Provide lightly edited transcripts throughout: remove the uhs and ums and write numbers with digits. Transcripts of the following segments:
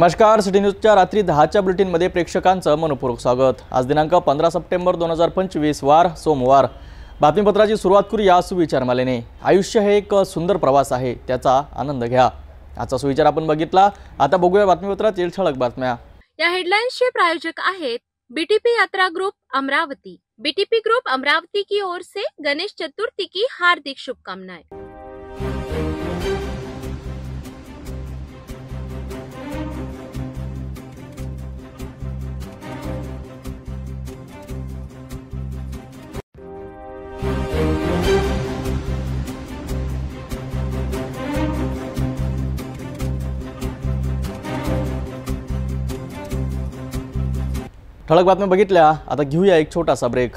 नमस्कार, सिटी न्यूजच्या रात्री 10च्या बुलेटिनमध्ये प्रेक्षकांचं मनपूर्वक स्वागत। आज दिनांक 15 सप्टेंबर 2025 वार सोमवार। बातमीपत्राची सुरुवात करूया सुविचारमालेने। आयुष्य हे एक सुंदर प्रवास आहे, त्याचा आनंद घ्या। आजचा सुविचार आपण बघितला। आता बघूया बातमीपत्रातील ठळक बातम्या। या हेडलाइन्सचे प्रायोजक आहेत बीटीपी यात्रा group Amravati. BTP group Amravati की ओर से गणेश चतुर्थी की हार्दिक शुभकामनाएं। ठळक बातम्या बघितल्या। आता घेऊया एक छोटासा ब्रेक।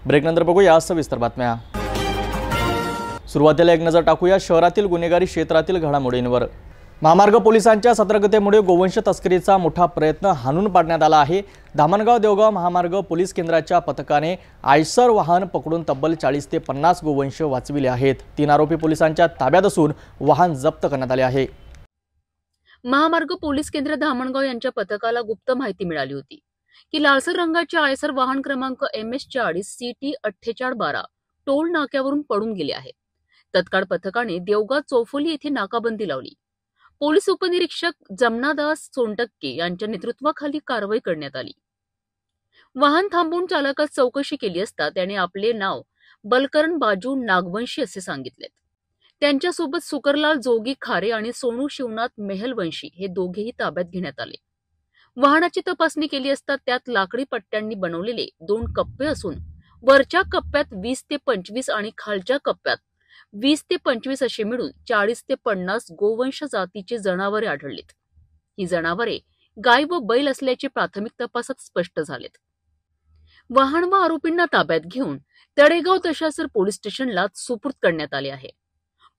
ब्रेकनंतर बघूया सविस्तर बातम्या। सुरुवातीला एक नजर टाकूया शहरातील गुन्हेगारी क्षेत्रातील घडामोडींवर। महामार्ग पोलिसांच्या सतर्कतेमुळे गोवंश तस्करीचा मोठा प्रयत्न हाणून पाडण्यात आला आहे। धामणगाव देवगाव महामार्ग पोलीस केंद्राच्या पथकाने आयसर वाहन पकडून तब्बल 40 ते 50 गोवंश वाचविले आहेत। 3 आरोपी पोलिसांच्या ताब्यात असून वाहन जप्त करण्यात आले आहे। महामार्ग पोलीस केंद्र धामणगाव यांच्या पथकाला गुप्त माहिती मिळाली होती की लालसर रंगाचे आयसर वाहन क्रमांक MS40 CT 4812 टोल नाक्यावरून पडून गेले आहे। तत्काळ पथकाने देवगाव चौफुली येथे नाकाबंदी लावली। पोलीस उपनिरीक्षक जमनादास सोनटक्के यांच्या नेतृत्वाखाली कारवाई करण्यात आली। वाहन थांबवून चालकास चौकशी केली असता त्याने आपले नाव बलकरण बाजू नागवंशी असे सांगितले। त्यांच्यासोबत सुकरलाल जोगी खारे आणि सोनू शिवनाथ मेहलवंशी हे दोघेही ताब्यात घेण्यात आले। वाहनाची तपासणी केली असता त्यात लाकडी पट्ट्यांनी बनवलेले 2 कप्पे असून वरच्या कप्प्यात 20 ते 25 आणि खालच्या कप्प्यात 20 ते 25 असे मिळून 40 ते 50 गोवंश जातीचे जनावरे आढळलीत। ही जनावरे गाय व बैल असल्याचे प्राथमिक तपासात स्पष्ट झालेत। वाहन व आरोपींना ताब्यात घेऊन तळेगाव तहसील पोलीस स्टेशनला सुपूर्द करण्यात आले आहे।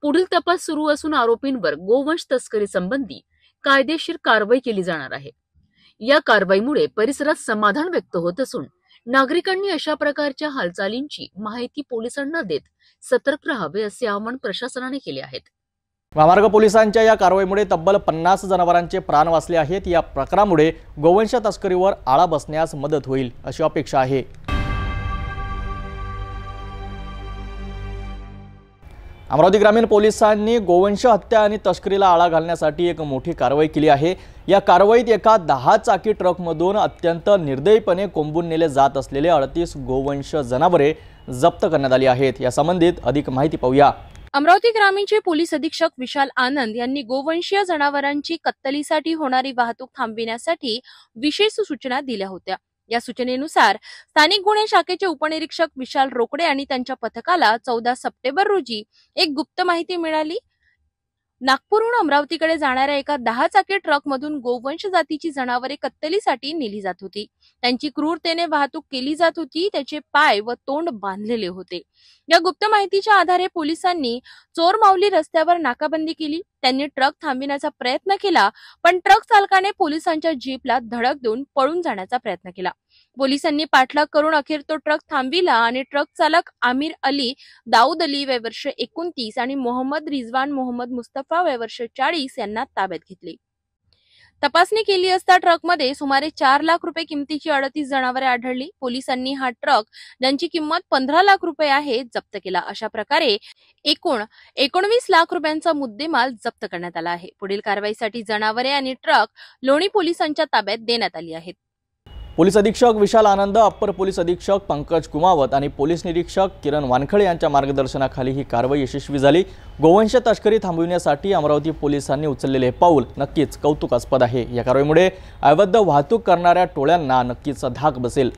पुढील तपास सुरू असून आरोपींवर गोवंश तस्करी संबंधी कायदेशीर कारवाई केली जाणार आहे। या कारवाईमुळे परिसरात समाधान व्यक्त होत असून नागरिकांनी अशा प्रकारच्या हालचालींची माहिती पोलिसांना देत सतर्क राहावे असे आवाहन प्रशासनाने केले आहे। महामार्ग पोलिसांच्या या कारवाईमुळे तब्बल 50 जनावरांचे प्राण वाचले आहेत। या प्रकारामुळे गोवंश तस्करीवर आळा बसण्यास मदत होईल अशी अपेक्षा आहे। अमरावती ग्रामीण पोलिसांनी गोवंश हत्या आणि तस्करीला आळा घालण्यासाठी एक मोठी कारवाई केली आहे। या कारवाईत एका 10 चाकी ट्रकमधून अत्यंत निर्दयीपणे कोंबून नेले जात असलेले 38 गोवंश जनावरे जप्त करण्यात आली आहेत। या संबंधित अधिक माहिती पाहूया। अमरावती ग्रामीणचे पोलीस अधीक्षक विशाल आनंद यांनी गोवंशीय जनावरांची कत्तलीसाठी होणारी वाहतूक थांबविण्यासाठी विशेष सूचना दिल्या होत्या। या सूचनेनुसार स्थानिक गुन्हे शाखेचे उपनिरीक्षक विशाल रोकडे आणि त्यांच्या पथकाला 14 सप्टेंबर रोजी एक गुप्त माहिती मिळाली। नागपूरहून अमरावतीकडे जाणाऱ्या एका 10 चाकी ट्रकमधून गोवंश जातीची जनावरे कत्तलीसाठी नेली जात होती। त्यांची क्रूरतेने वाहतूक केली जात होती। त्याचे पाय व तोंड बांधलेले होते। या गुप्त माहितीच्या आधारे पोलिसांनी चोरमावली रस्त्यावर नाकाबंदी केली। त्यांनी ट्रक थांबविण्याचा प्रयत्न केला, पण ट्रक चालकाने पोलिसांच्या जीपला धडक देऊन पळून जाण्याचा प्रयत्न केला। पोलिसांनी पाठलाग करून अखेर तो ट्रक थांबविला आणि ट्रक चालक आमिर अली दाऊद अली वय वर्ष 29 आणि मोहम्मद रिजवान मोहम्मद मुस्तफा वय वर्ष 40 यांना ताब्यात घेतले। तपासणी केली असता ट्रकमध्ये सुमारे 4 लाख रुपये किमतीची 38 जनावरे आढळली। पोलिसांनी हा ट्रक ज्यांची किंमत 15 लाख रुपये आहे जप्त केला। अशा प्रकारे एकूण 19 लाख रुपयांचा मुद्देमाल जप्त करण्यात आला आहे। पुढील कारवाईसाठी जनावरे आणि ट्रक लोणी पोलिसांच्या ताब्यात देण्यात आली आहेत। पोलीस अधीक्षक विशाल आनंद, अप्पर पोलीस अधीक्षक पंकज कुमावत आणि पोलीस निरीक्षक किरण वानखळे यांच्या मार्गदर्शनाखाली ही कारवाई यशस्वी झाली। गोवंश तस्करी थांबविण्यासाठी अमरावती पोलिसांनी उचललेले पाऊल नक्कीच कौतुकास्पद आहे। या कारवाईमुळे अवैध वाहतूक करणाऱ्या टोळ्यांना नक्कीच धाक बसेल।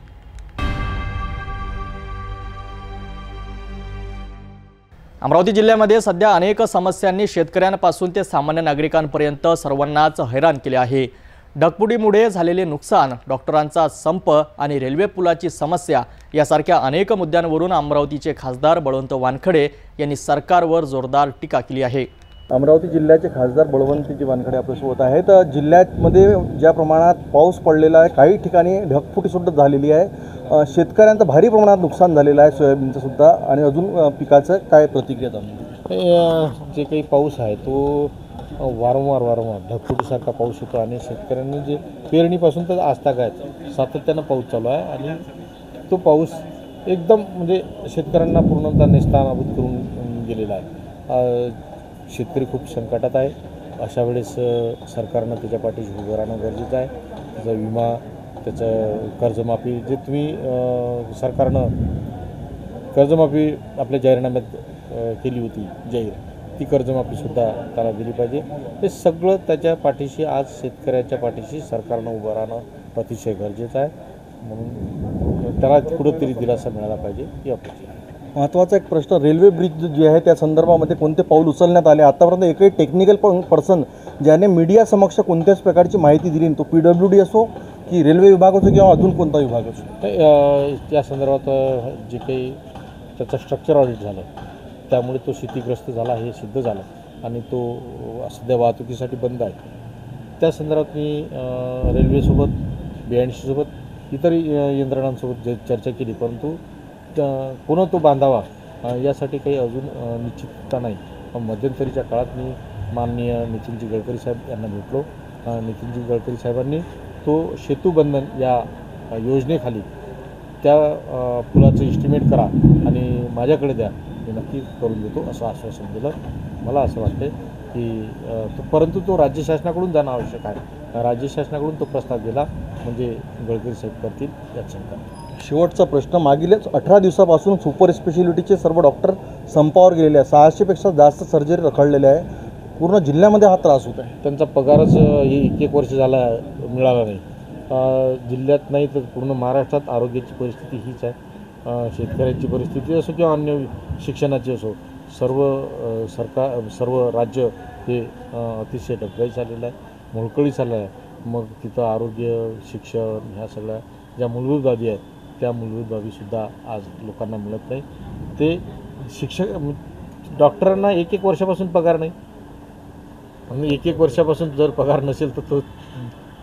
अमरावती जिल्ह्यामध्ये सध्या अनेक समस्यांनी शेतकऱ्यांपासून ते सामान्य नागरिकांपर्यंत सर्वांनाच हैराण केले आहे। ढगफुटीमुळे झालेले नुकसान, डॉक्टरांचा संप आणि रेल्वे पुलाची समस्या यासारख्या अनेक मुद्द्यांवरून अमरावतीचे खासदार बळवंत वानखडे यांनी सरकारवर जोरदार टीका केली आहे। अमरावती जिल्ह्याचे खासदार बळवंतजी वानखडे आपल्यासोबत आहेत. जिल्ह्यामध्ये ज्या प्रमाणात पाऊस पडलेला आहे, काही ठिकाणी ढगफुटीसुद्धा झालेली आहे. शेतकऱ्यांचं भारी प्रमाणात नुकसान झालेलं आहे, सोयाबीनचं सुद्धा. आणि अजून पिकाचं काय प्रतिक्रिया चालू? जे काही पाऊस आहे तो वारंवार ढगफुटीसारखा पाऊस होतो आणि शेतकऱ्यांनी जे पेरणीपासून तर आजतागायत सातत्यानं पाऊस चालू आहे आणि तो पाऊस एकदम म्हणजे शेतकऱ्यांना पूर्णतः नेस्तनाबूत करून गेलेला आहे. शेतकरी खूप संकटात आहे. अशा वेळेस सरकारनं त्याच्या पाठीशी उभं राहणं गरजेचं आहे. त्याचा विमा, त्याचं कर्जमाफी, जे तुम्ही सरकारनं कर्जमाफी आपल्या जाहीरनाम्यात केली होती जाहीर, ती कर्जमाफीसुद्धा त्याला दिली पाहिजे. हे सगळं त्याच्या पाठीशी, आज शेतकऱ्याच्या पाठीशी सरकारनं उभं राहणं अतिशय गरजेचं आहे. म्हणून त्याला कुठंतरी दिलासा मिळाला पाहिजे ही अपेक्षा आहे. महत्त्वाचा एक प्रश्न, रेल्वे ब्रिज जे आहे त्या संदर्भामध्ये कोणते पाऊल उचलण्यात आले? आतापर्यंत एकही टेक्निकल पर्सन ज्याने मीडिया समक्ष कोणत्याच प्रकारची माहिती दिली, तो PWD असो की रेल्वे विभाग असो किंवा अजून कोणता विभाग असो, या संदर्भात जे काही त्याचं स्ट्रक्चर ऑडिट झालं त्यामुळे तो क्षतिग्रस्त झाला हे सिद्ध झालं आणि तो सध्या वाहतुकीसाठी बंद आहे. त्या संदर्भात मी रेल्वेसोबत, BNC सोबत, इतर यंत्रणांसोबत चर्चा केली, परंतु पुन्हा तो बांधावा यासाठी काही अजून निश्चितता नाही. मध्यंतरीच्या काळात मी माननीय नितीनजी गडकरी साहेब यांना भेटलो. नितीनजी गडकरी साहेबांनी तो सेतुबंधन या योजनेखाली त्या पुलाचं इस्टिमेट करा आणि माझ्याकडे द्या, मी नक्की करून देतो असं आश्वासन दिलं. मला असं वाटतं की परंतु तो राज्य शासनाकडून जाणं आवश्यक आहे. राज्य शासनाकडून तो प्रस्ताव दिला म्हणजे गडकरी साहेब करतील यात शंका नाही. शेवटचा प्रश्न, मागीलच 18 दिवसापासून सुपर स्पेशालिटीचे सर्व डॉक्टर संपावर गेलेले आहे. 600पेक्षा जास्त सर्जरी रखडलेल्या आहे. पूर्ण जिल्ह्यामध्ये हा त्रास होत आहे. त्यांचा पगारच ही 1 वर्ष झाला मिळाला नाही. जिल्ह्यात नाही तर पूर्ण महाराष्ट्रात आरोग्याची परिस्थिती हीच आहे. शेतकऱ्यांची परिस्थिती असो किंवा अन्य शिक्षणाची असो, सर्व राज्य हे अतिशय डबघाई झालेलं आहे, मोडकळी झालं आहे. मग तिथं आरोग्य, शिक्षण ह्या सगळ्या ज्या मूलभूत बाबी आहेत त्या मूलभूत बाबीसुद्धा आज लोकांना मिळत नाही. ते डॉक्टरांना 1 वर्षापासून पगार नाही आणि 1 वर्षापासून जर पगार नसेल तर तो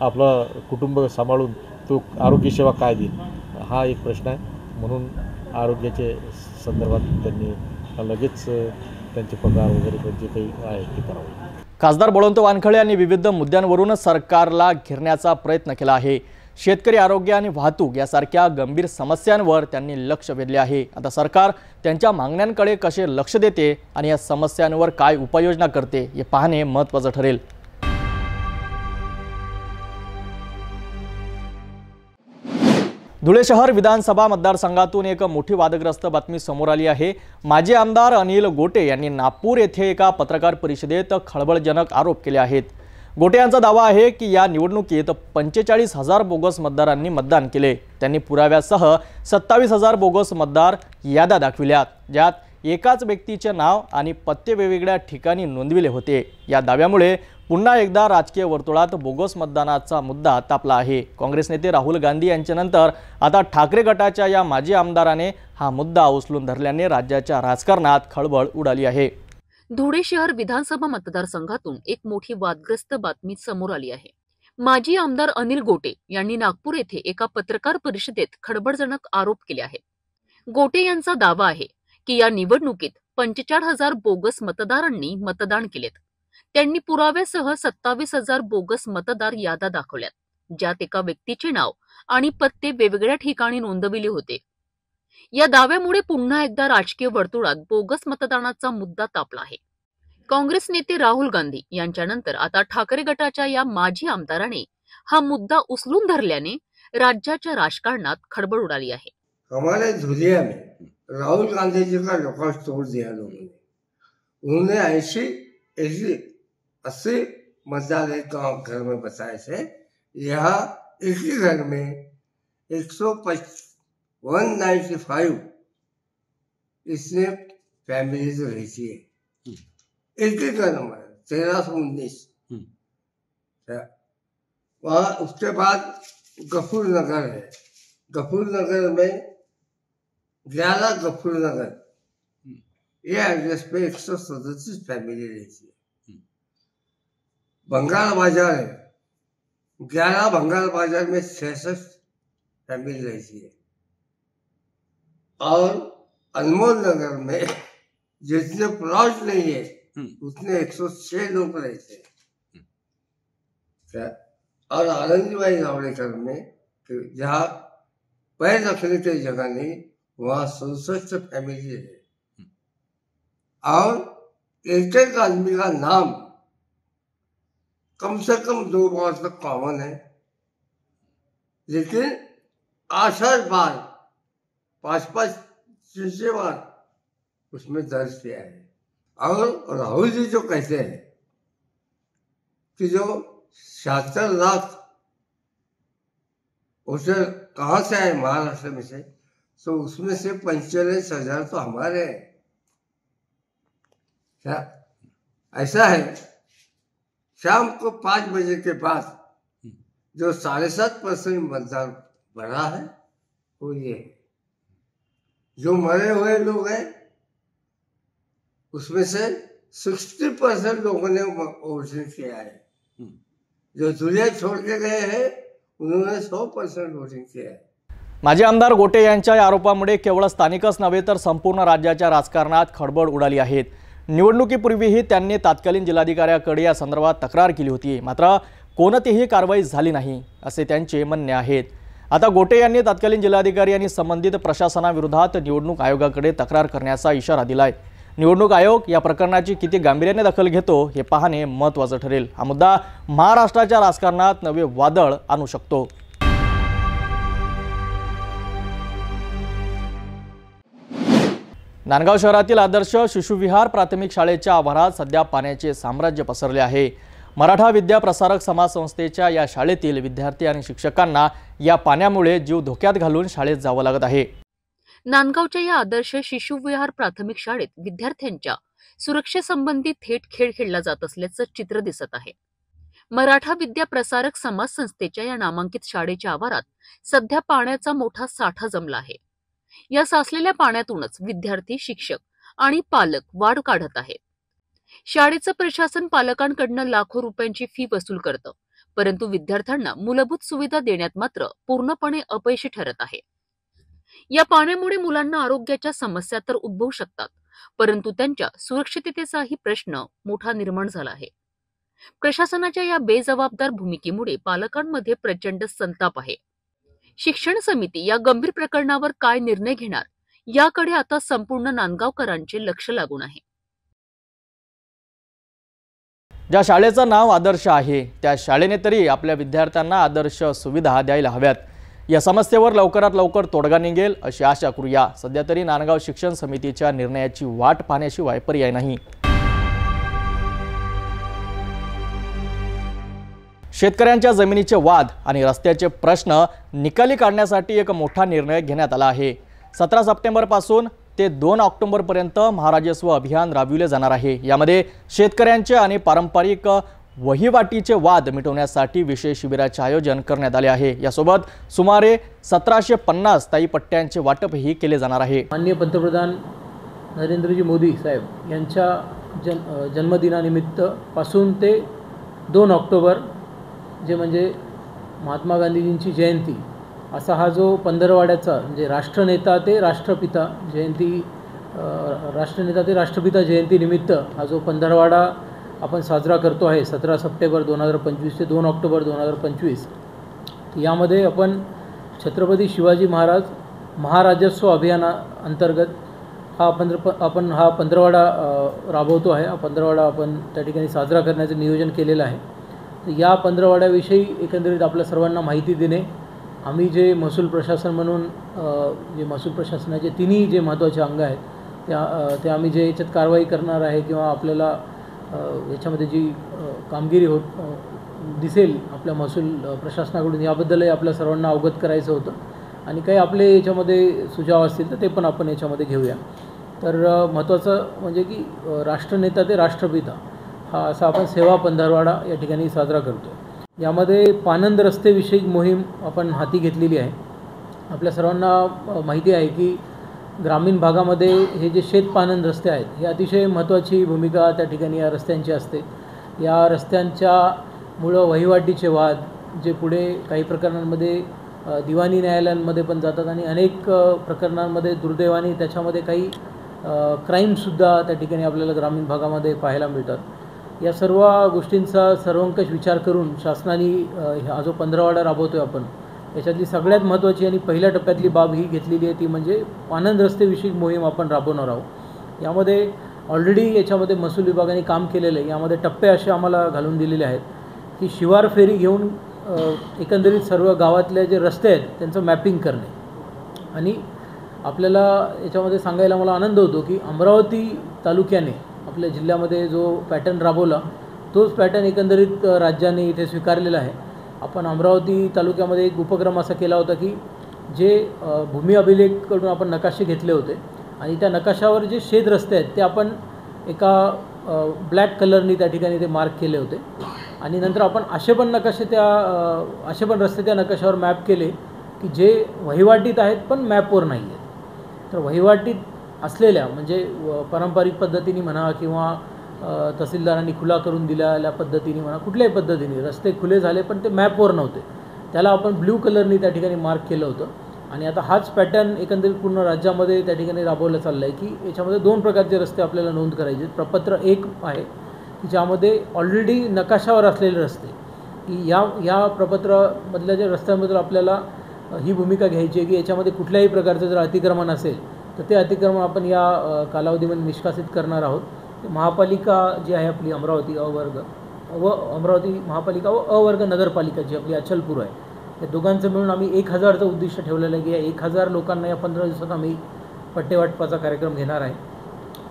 आपला कुटुंब सांभाळून तो आरोग्यसेवा काय देईल, हा एक प्रश्न आहे. म्हणून आरोग्याच्या संदर्भात त्यांनी लगेच त्यांचे पगार वगैरे जे काही आहे ते करावं. खासदार बळवंत वानखडे यांनी विविध मुद्द्यांवरून सरकारला घेरण्याचा प्रयत्न केला आहे. शेतकरी, आरोग्य आणि वाहतूक यासारख्या गंभीर समस्यांवर त्यांनी लक्ष वेधले आहे. आता सरकार त्यांच्या मागण्यांकडे कसे लक्ष देते आणि या समस्यांवर काय उपाययोजना करते हे पाहणे महत्त्वाचं ठरेल. धुळे शहर विधानसभा मतदारसंघातून एक मोठी वादग्रस्त बातमी समोर आली आहे. माजी आमदार अनिल गोटे यांनी नागपूर येथे एका पत्रकार परिषदेत खळबळजनक आरोप केले आहेत. गोटे यांचा दावा आहे की या निवडणुकीत 45,000 बोगस मतदारांनी मतदान केले. त्यांनी पुराव्यासह 27,000 बोगस मतदार याद्या दाखविल्यात, ज्यात एकाच व्यक्तीचे नाव आणि पत्ते वेगवेगळ्या ठिकाणी नोंदविले होते. या दाव्यामुळे पुन्हा एकदा राजकीय वर्तुळात बोगस मतदानाचा मुद्दा तापला आहे. काँग्रेस नेते राहुल गांधी यांच्यानंतर आता ठाकरे गटाच्या या माजी आमदाराने हा मुद्दा उचलून धरल्याने राज्याच्या राजकारणात खळबळ उडाली आहे. धुळे शहर विधानसभा मतदारसंघातून एक मोठी वादग्रस्त बातमी समोर आली आहे. माजी आमदार अनिल गोटे यांनी नागपूर येथे एका पत्रकार परिषदेत खळबळजनक आरोप केले आहेत. गोटे यांचा दावा आहे की या निवडणुकीत 45,000 बोगस मतदारांनी मतदान केलेत. त्यांनी पुराव्यासह 27,000 बोगस मतदार याद्या दाखवल्यात, ज्यात एका व्यक्तीचे नाव आणि पत्ते वेगवेगळ्या ठिकाणी नोंदविले होते. या दाव्यामुळे पुन्हा एकदा राजकीय वर्तुळात बोगस मतदानाचा मुद्दा तापला आहे. काँग्रेस नेते राहुल गांधी यांच्यानंतर आता ठाकरे गटाच्या या माजी आमदाराने हा मुद्दा उचलून धरल्याने राज्याच्या राजकारणात खळबळ उडाली आहे. हमारे धुलिया में राहुल गांधी जी का रिकॉर्ड तोड़ दिया लोगों ने. उन्होंने 80 मतदान गाँव घर में बसाए थे. यहाँ एक ही घर में 195 इसमें फैमिलीज रहती है. एक ही घर में 1319. वहाँ उसके बाद गफूर नगर है. गफूर नगर में 11 गफूर नगर, ये एड्रेस पे 137 फैमिली रहती है. बंगाल बाजार है, 11 बंगाल बाजार में 66 फैमिली रहती है और अनमोल नगर में जितने प्लॉट नहीं है उतने 106 लोग रहते हैं। और आनंदीबाई जावड़ेकर में जहाँ पैर रखने की जगह नहीं, वहाँ 67 फैमिली है और एक एक आदमी का नाम कम से कम 2 बार तक कॉमन है, लेकिन 8 बार 5-5 6 बार उसमें दर्ज किया है। और राहुल जी जो कहते हैं कि जो 76 लाख उसे कहाँ से आए, महाराष्ट्र में से, तो उसमें से 45,000 तो हमारे हैं। क्या ऐसा है? शाम को 5 बजे के बाद जो 7.5% मतदान बढ़ा है वो ये है। जो मरे हुए लोग हैं उसमें से 60% लोगों ने वोटिंग किया है। जो दुनिया छोड़ के गए हैं उन्होंने 100% वोटिंग किया है। माजी आमदार गोटे यांच्या या आरोपामुळे केवळ स्थानिकच नव्हे तर संपूर्ण राज्याच्या राजकारणात खळबळ उडाली आहे। निवडणुकीपूर्वीही त्यांनी तत्कालीन जिल्हाधिकाऱ्याकडे या संदर्भात तक्रार केली होती, मात्र कोणतीही कारवाई झाली नाही असे त्यांचे म्हणणे आहे। आता गोटे यांनी तत्कालीन जिल्हाधिकारी आणि संबंधित प्रशासनाविरोधात निवडणूक आयोगाकडे तक्रार करण्याचा इशारा दिलाय। निवडणूक आयोग या प्रकरणाची किती गांभीर्याने दखल घेतो हे पाहणे महत्त्वाचे ठरेल। हा मुद्दा महाराष्ट्राच्या राजकारणात नवे वादळ आणू शकतो। नांदगाव शहरातील आदर्श शिशुविहार प्राथमिक शाळेच्या आवारात सध्या पाण्याचे साम्राज्य पसरले आहे। मराठा विद्या प्रसारक समाज संस्थेच्या या शाळेतील विद्यार्थी आणि शिक्षकांना या पाण्यामुळे जीव धोक्यात घालून शाळेत जावं लागत आहे। नांदगावच्या या आदर्श शिशुविहार प्राथमिक शाळेत विद्यार्थ्यांच्या सुरक्षेसंबंधी थेट खेळ खेळला जात असल्याचं चित्र दिसत आहे। मराठा विद्या प्रसारक समाज संस्थेच्या या नामांकित शाळेच्या आवारात सध्या पाण्याचा मोठा साठा जमला आहे। या साचलेल्या पाण्यातूनच विद्यार्थी, शिक्षक आणि पालक वाढ काढत आहेत। शाळेचं प्रशासन पालकांकडून लाखो रुपयांची फी वसूल करतं, परंतु विद्यार्थ्यांना मूलभूत सुविधा देण्यात मात्र पूर्णपणे अपयशी ठरत आहे। या पाण्यामुळे मुलांना आरोग्याच्या समस्या तर उद्भवू शकतात, परंतु त्यांच्या सुरक्षिततेचाही प्रश्न मोठा निर्माण झाला आहे। प्रशासनाच्या या बेजबाबदार भूमिकेमुळे पालकांमध्ये प्रचंड संताप आहे। शिक्षण समिती या गंभीर प्रकरणावर काय निर्णय घेणार याकडे आता संपूर्ण नांदगावकरांचे लक्ष लागून आहे। ज्या शाळेचं नाव आदर्श आहे त्या शाळेने तरी आपल्या विद्यार्थ्यांना आदर्श सुविधा द्यायला हव्यात। या समस्येवर लवकरात लवकर तोडगा निघेल अशी आशा करूया। सध्या तरी नांदगाव शिक्षण समितीच्या निर्णयाची वाट पाहण्याशिवाय पर्याय नाही। शेतकऱ्यांच्या जमिनीचे वाद आणि रस्त्याचे प्रश्न निकाली काढण्यासाठी एक मोठा निर्णय घेण्यात आला आहे। 17 सप्टेंबर पासून ते 2 ऑक्टोबर पर्यंत महाराजस्व अभियान राबविले जाणार आहे। यामध्ये शेतकऱ्यांचे आणि पारंपरिक वहिवाटीचे वाद मिटवण्यासाठी विशेष शिबिराचे आयोजन करण्यात आले आहे। यासोबत सुमारे 1750 स्थायी पट्ट्यांचे वाटपही केले जाणार आहे। माननीय पंतप्रधान नरेंद्रजी मोदी साहेब यांच्या जन्मदिनानिमित्त पासून ते 2 ऑक्टोबर जे म्हणजे महात्मा गांधीजींची जयंती असा हा जो पंधरवाड्याचा म्हणजे राष्ट्रनेता ते राष्ट्रपिता जयंती निमित्त हा जो पंधरवाडा आपण साजरा करतो आहे 17 सप्टेंबर 2025 ते 2 ऑक्टोबर 2025। यामध्ये आपण छत्रपती शिवाजी महाराज महाराजस्व अभियानाअंतर्गत आपण हा पंधरवाडा राबवतो आहे। हा पंधरवाडा आपण त्या ठिकाणी साजरा करण्याचं नियोजन केलेलं आहे। या पंधरवाड्याविषयी एकंदरीत आपल्या सर्वांना माहिती देणे, आम्ही जे महसूल प्रशासन म्हणून जे महसूल प्रशासनाचे तिन्ही जे महत्त्वाचे अंग आहेत त्या आम्ही जे याच्यात कारवाई करणार आहे किंवा आपल्याला याच्यामध्ये जी कामगिरी दिसेल आपल्या महसूल प्रशासनाकडून याबद्दलही आपल्या सर्वांना अवगत करायचं होतं आणि काही आपले याच्यामध्ये सुझाव असतील तर ते पण आपण याच्यामध्ये घेऊया। तर महत्त्वाचं म्हणजे की राष्ट्रनेता ते राष्ट्रपिता हा असा आपण सेवा पंधरवाडा या ठिकाणी साजरा करतो। यामध्ये पानंद रस्तेविषयी मोहीम आपण हाती घेतलेली आहे। आपल्या सर्वांना माहिती आहे की ग्रामीण भागामध्ये हे जे शेतपानंद रस्ते आहेत हे अतिशय महत्त्वाची भूमिका त्या ठिकाणी या रस्त्यांची असते। या रस्त्यांच्यामुळं वहिवाटीचे वाद जे पुढे काही प्रकरणांमध्ये दिवाणी न्यायालयांमध्ये पण जातात आणि अनेक प्रकरणांमध्ये दुर्दैवाने त्याच्यामध्ये काही क्राईमसुद्धा त्या ठिकाणी आपल्याला ग्रामीण भागामध्ये पाहायला मिळतात। या सर्व गोष्टींचा सर्वंकष विचार करून शासनाने हा जो 15वाडा राबवतो आहे आपण, याच्यातली सगळ्यात महत्त्वाची आणि पहिल्या टप्प्यातली बाब ही घेतलेली आहे ती म्हणजे पानंद रस्तेविषयी मोहीम आपण राबवणार आहोत। यामध्ये ऑलरेडी याच्यामध्ये महसूल विभागाने काम केलेलं आहे। यामध्ये टप्पे असे आम्हाला घालून दिलेले आहेत की शिवार फेरी घेऊन एकंदरीत सर्व गावातले जे रस्ते आहेत त्यांचं मॅपिंग करणे। आणि आपल्याला याच्यामध्ये सांगायला मला आनंद होतो की अमरावती तालुक्याने आपल्या जिल्ह्यामध्ये जो पॅटर्न राबवला तोच पॅटर्न एकंदरीत राज्याने इथे स्वीकारलेला आहे। आपण अमरावती तालुक्यामध्ये एक उपक्रम असा केला होता की जे भूमी अभिलेखकडून आपण नकाशे घेतले होते आणि त्या नकाशावर जे शेत रस्ते आहेत ते आपण एका ब्लॅक कलरनी त्या ठिकाणी ते मार्क केले होते आणि नंतर आपण असे पण रस्ते त्या नकाशावर मॅप केले की जे वहिवाटीत आहेत पण मॅपवर नाही आहेत। तर वहिवाटीत असलेल्या म्हणजे पारंपरिक पद्धतीने म्हणा किंवा तहसीलदारांनी खुला करून दिलेल्या पद्धतीने म्हणा, कुठल्याही पद्धतीने रस्ते खुले झाले पण ते मॅपवर नव्हते, त्याला आपण ब्ल्यू कलरनी त्या ठिकाणी मार्क केलं होतं। आणि आता हाच पॅटर्न एकंदरीत पूर्ण राज्यामध्ये त्या ठिकाणी राबवलं चाललं आहे की याच्यामध्ये 2 प्रकारचे रस्ते आपल्याला नोंद करायचे। प्रपत्र 1 आहे की ज्यामध्ये ऑलरेडी नकाशावर असलेले रस्ते की या प्रपत्रामधल्या ज्या रस्त्यांबद्दल आपल्याला ही भूमिका घ्यायची आहे की याच्यामध्ये कुठल्याही प्रकारचं जर अतिक्रमण असेल तर ते अतिक्रमण आपण या कालावधीमध्ये निष्कासित करणार आहोत। महापालिका जी आहे आपली अमरावती अमरावती महापालिका व अवर्ग नगरपालिका जी आपली अचलपूर आहे, या दोघांचं मिळून आम्ही 1000चं उद्दिष्ट ठेवलेलं आहे की या 1000 लोकांना या 15 दिवसात आम्ही पट्टे वाटपाचा कार्यक्रम घेणार आहे।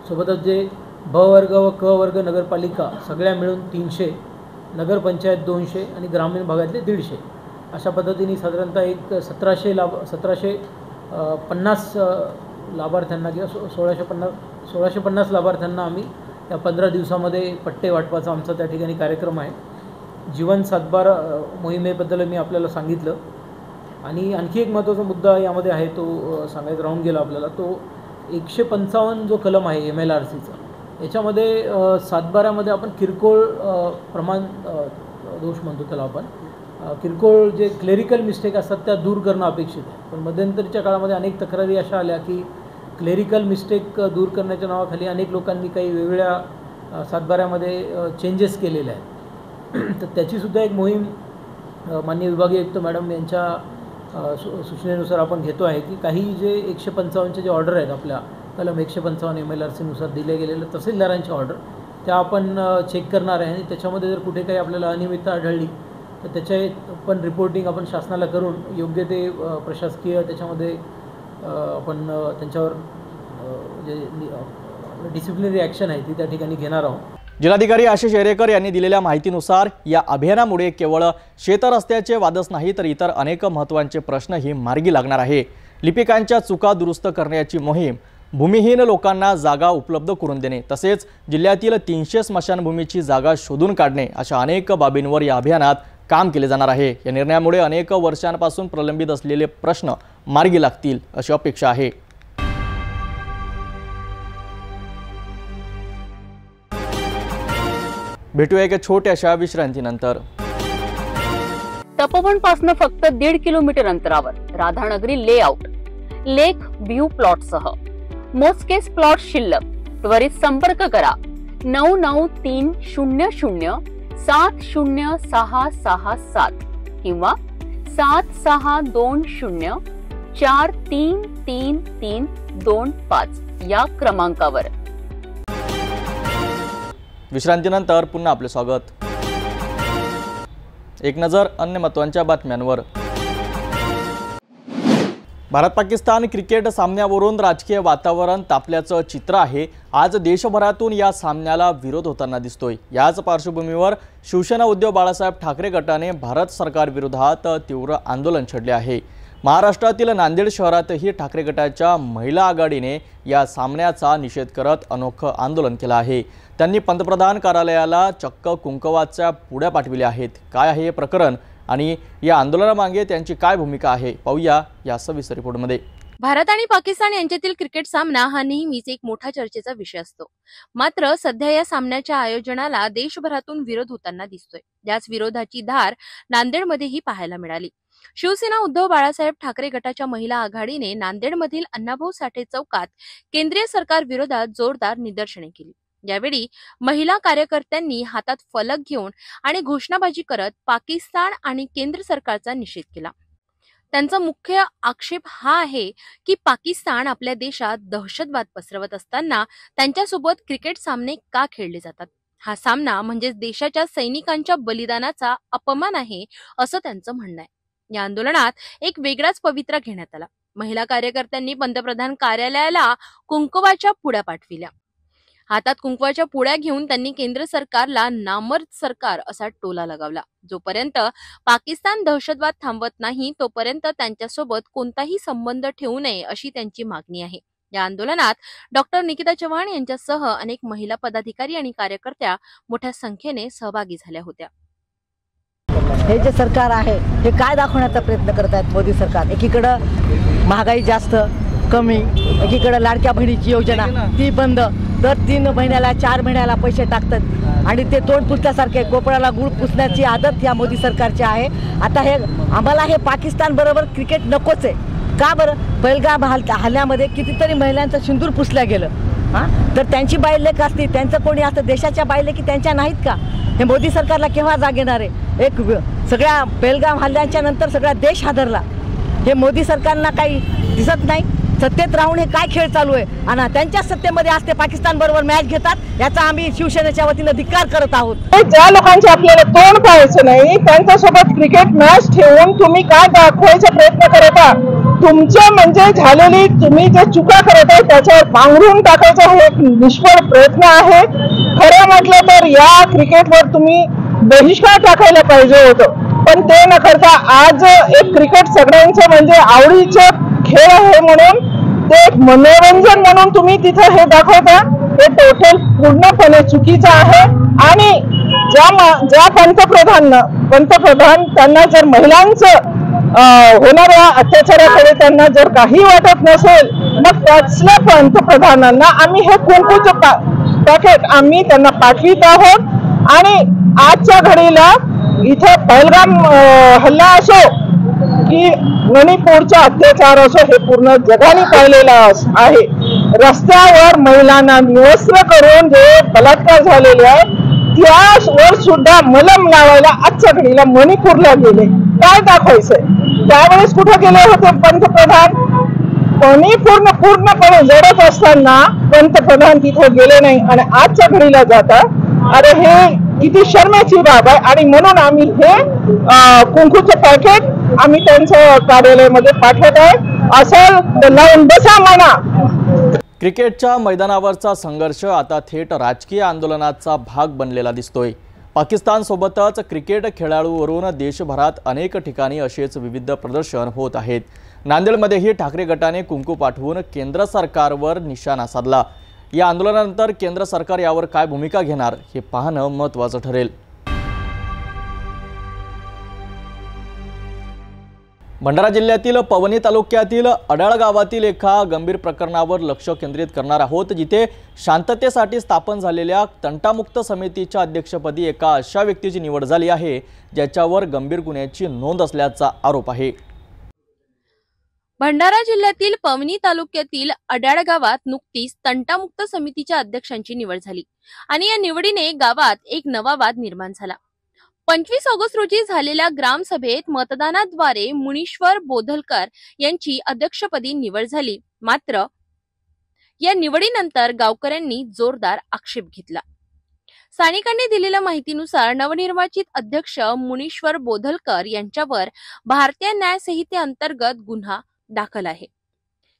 सोबतच जे ब वर्ग व क वर्ग नगरपालिका सगळ्या मिळून 300, नगरपंचायत 200 आणि ग्रामीण भागातले 150 अशा पद्धतीने साधारणतः एक 1750 लाभार्थ्यांना किंवा 1650 लाभार्थ्यांना आम्ही या 15 दिवसामध्ये पट्टे वाटपाचा आमचा त्या ठिकाणी कार्यक्रम आहे। जीवन सातबार मोहिमेबद्दल मी आपल्याला सांगितलं आणि आणखी एक महत्त्वाचा मुद्दा यामध्ये आहे तो सांगायचा राहून गेला आपल्याला, तो 155 जो कलम आहे MLRCचा, याच्यामध्ये सातबारामध्ये आपण किरकोळ प्रमाण दोष म्हणतो त्याला आपण, किरकोळ जे क्लेरिकल मिस्टेक असतात त्या दूर करणं अपेक्षित आहे। पण मध्यंतरीच्या काळामध्ये अनेक तक्रारी अशा आल्या की क्लेरिकल मिस्टेक दूर करण्याच्या नावाखाली अनेक लोकांनी काही वेगवेगळ्या सातबाऱ्यामध्ये चेंजेस केलेले आहेत। तर त्याचीसुद्धा एक मोहीम माननीय विभागीय आयुक्त मॅडम यांच्या सूचनेनुसार आपण घेतो आहे की काही जे 155चे जे ऑर्डर आहेत आपल्या कलम 155 MLRCनुसार दिले गेलेले तहसीलदारांची ऑर्डर त्या आपण चेक करणार आहे आणि त्याच्यामध्ये जर कुठे काही आपल्याला अनियमितता आढळली तर त्याचे पण रिपोर्टिंग आपण शासनाला करून योग्य ते प्रशासकीय त्याच्यामध्ये आपण त्यांच्यावर जे डिसिप्लिनरी ॲक्शन आहे ती त्या ठिकाणी घेणार आहोत। जिल्हाधिकारी आशिष एरेकर यांनी दिलेल्या माहितीनुसार या अभियानामुळे केवळ शेतरस्त्याचे वादच नाही तर इतर अनेक महत्त्वाचे प्रश्नही मार्गी लागणार आहे। लिपिकांच्या चुका दुरुस्त करण्याची मोहीम, भूमिहीन लोकांना जागा उपलब्ध करून देणे तसेच जिल्ह्यातील 300 स्मशानभूमीची जागा शोधून काढणे अशा अनेक बाबींवर या अभियानात काम केले जाणार आहे। या निर्णयामुळे अनेक वर्षांपासून प्रलंबित असलेले प्रश्न मार्गी लागतील अशी अपेक्षा आहे। भेटूया एका छोट्याशा विश्रांतीनंतर। तपोवन फक्त 1.5 किलोमीटर अंतरावर राधानगरी लेआउट लेक व्ह्यू प्लॉट सह मोजकेच प्लॉट शिल्लक, त्वरित संपर्क करा 9930706667 किंवा 7620433325 या क्रमांकावर। विश्रांतीनंतर पुन्हा आपले स्वागत। एक नजर अन्य महत्त्वाच्या बातम्यांवर। भारत पाकिस्तान क्रिकेट सामन्यावरून राजकीय वातावरण तापल्याचं चित्र आहे। आज देशभरातून या सामन्याला विरोध होताना दिसतोय। याच पार्श्वभूमीवर शिवसेना उद्धव बाळासाहेब ठाकरे गटाने भारत सरकार विरोधात तीव्र आंदोलन छेडले आहे। महाराष्ट्रातील नांदेड शहरातही ठाकरे गटाच्या महिला आघाडीने या सामन्याचा निषेध करत अनोखं आंदोलन केलं आहे। त्यांनी पंतप्रधान कार्यालयाला चक्क कुंकवाच्या पुड्या पाठविल्या आहेत। काय आहे हे प्रकरण आणि या आंदोलनामागे त्यांची काय भूमिका आहे पाहूया या सविस्तर रिपोर्टमध्ये। भारत आणि पाकिस्तान यांच्यातील क्रिकेट सामना हा नेहमीच एक मोठा चर्चेचा विषय असतो. मात्र सध्या या सामन्याच्या आयोजनाला देशभरातून विरोध होताना दिसतोय. याच विरोधाची धार नांदेडमध्येही पाहायला मिळाली. शिवसेना उद्धव बाळासाहेब ठाकरे गटाच्या महिला आघाडीने नांदेडमधील अण्णाभाऊ साठे चौकात केंद्रीय सरकार विरोधात जोरदार निदर्शने केली. यावेळी महिला कार्यकर्त्यांनी हातात फलक घेऊन आणि घोषणाबाजी करत पाकिस्तान आणि केंद्र सरकारचा निषेध केला. त्यांचा मुख्य आक्षेप हा आहे की पाकिस्तान आपल्या देशात दहशतवाद पसरवत असताना त्यांच्यासोबत क्रिकेट सामने का खेळले जातात. हा सामना म्हणजे देशाच्या सैनिकांच्या बलिदानाचा अपमान आहे असं त्यांचं म्हणणं आहे. या आंदोलनात एक वेगळाच पवित्रा घेण्यात आला. महिला कार्यकर्त्यांनी पंतप्रधान कार्यालयाला कुंकवाच्या पुड्या पाठविल्या. हातात कुंकवाच्या पुड्या घेऊन त्यांनी केंद्र सरकारला नामर्द सरकार असा टोला लगावला. जोपर्यंत पाकिस्तान दहशतवाद थांबवत नाही तोपर्यंत त्यांच्यासोबत कोणताही संबंध ठेवू नये अशी त्यांची मागणी आहे. या आंदोलनात डॉक्टर निकिता चव्हाण यांच्यासह अनेक महिला पदाधिकारी आणि कार्यकर्त्या मोठ्या संख्येने सहभागी झाल्या होत्या. हे जे सरकार आहे हे काय दाखवण्याचा प्रयत्न करत आहेत मोदी सरकार. एकीकडं महागाई जास्त कमी, एकीकडे लाडक्या बहिणीची योजना ती बंद, दर 3 महिन्याला 4 महिन्याला पैसे टाकतात आणि ते तोंड पुसल्यासारखे कोपराला गुळ पुसण्याची आदत या मोदी सरकारची आहे. आता हे आम्हाला हे पाकिस्तान बरोबर क्रिकेट नकोच आहे. का बरं? पहलगाम हल्ल्यामध्ये कितीतरी महिलांचं सिंदूर पुसलं गेलं. तर त्यांची बाईलेक असती, त्यांचं कोणी असतं, देशाच्या बाईलेकी त्यांच्या नाहीत का? हे मोदी सरकारला केव्हा जाग येणार आहे? एक सगळ्या पहलगाम हल्ल्यांच्या नंतर सगळा देश हादरला. हे मोदी सरकारला काही दिसत नाही. सत्तेत राहून हे काय खेळ चालू आहे आणि त्यांच्या सत्तेमध्ये असते पाकिस्तान बरोबर मॅच घेतात. याचा आम्ही शिवसेनेच्या वतीने धिक्कार करत आहोत. ज्या लोकांचे आपल्याला तोंड पाहायचं नाही त्यांच्यासोबत क्रिकेट मॅच ठेवून तुम्ही काय दाखवायचा प्रयत्न करत आहात? तुमच्या म्हणजे झालेली तुम्ही जे चुका करत आहे त्याच्यावर पांघरून टाकायचा हे एक निष्फळ प्रयत्न आहे. खरं म्हटलं तर या क्रिकेटवर तुम्ही बहिष्कार टाकायला पाहिजे होतं, पण ते न करता आज एक क्रिकेट सगळ्यांचं म्हणजे आवडीचं खेळ आहे म्हणून ते एक मनोरंजन म्हणून तुम्ही तिथे हे दाखवता. हे टोटल पूर्णपणे चुकीचं आहे. आणि ज्या पंतप्रधान त्यांना जर महिलांचं होणाऱ्या अत्याचाराकडे त्यांना जर काही वाटत नसेल मग त्याचल्या पंतप्रधानांना आम्ही हे कुंकूचं पॅकेट आम्ही त्यांना पाठवित आहोत. आणि आजच्या घडीला इथं पहलगाम हल्ला असो की मणिपूरचा अत्याचार असो हे पूर्ण जगाने पाहिलेला आहे. रस्त्यावर महिलांना निवस्त्र करून जे बलात्कार झालेले आहे त्यावर सुद्धा मलम लावायला आजच्या घडीला मणिपूरला गेले. काय दाखवायचंय? त्यावेळेस कुठे गेले होते पंतप्रधान? पूर्णपणे लढत असताना पंतप्रधान तिथे गेले नाही आणि आजच्या घडीला जातात. अरे हे किती शर्मेची बाब आहे. आणि म्हणून आम्ही हे कुंकूचं पॅकेट आम्ही त्यांच्या कार्यालयामध्ये पाठवत आहे. असं लावून बसा म्हणा. क्रिकेटच्या मैदानावरचा संघर्ष आता थेट राजकीय आंदोलनाचा भाग बनलेला दिसतोय. पाकिस्तानसोबतच क्रिकेट खेळाडूवरून देशभरात अनेक ठिकाणी असेच विविध प्रदर्शन होत आहेत. नांदेडमध्येही ठाकरे गटाने कुंकू पाठवून केंद्र सरकारवर निशाणा साधला. या आंदोलनानंतर केंद्र सरकार यावर काय भूमिका घेणार हे पाहणं महत्त्वाचं ठरेल. भंडारा जिल्ह्यातील पवनी तालुक्यातील अडाळ गावातील एका गंभीर प्रकरणावर लक्ष केंद्रित करणार आहोत, जिथे शांततेसाठी स्थापन झालेल्या तंटामुक्त समितीच्या अध्यक्षपदी एका अशा व्यक्तीची निवड झाली आहे ज्याच्यावर गंभीर गुन्ह्याची नोंद असल्याचा आरोप आहे. भंडारा जिल्ह्यातील पवनी तालुक्यातील अडाळ गावात नुकतीच तंटामुक्त समितीच्या अध्यक्षांची निवड झाली आणि या निवडीने गावात एक नवा वाद निर्माण झाला. 25 ऑगस्ट रोजी झालेल्या ग्रामसभेत मतदानाद्वारे मुनीश्वर बोधलकर यांची अध्यक्षपदी निवड झाली. मात्र या निवडीनंतर गावकऱ्यांनी जोरदार आक्षेप घेतला. स्थानिकांनी दिलेल्या माहितीनुसार नवनिर्वाचित अध्यक्ष मुनीश्वर बोधलकर यांच्यावर भारतीय न्याय संहितेअंतर्गत गुन्हा दाखल आहे.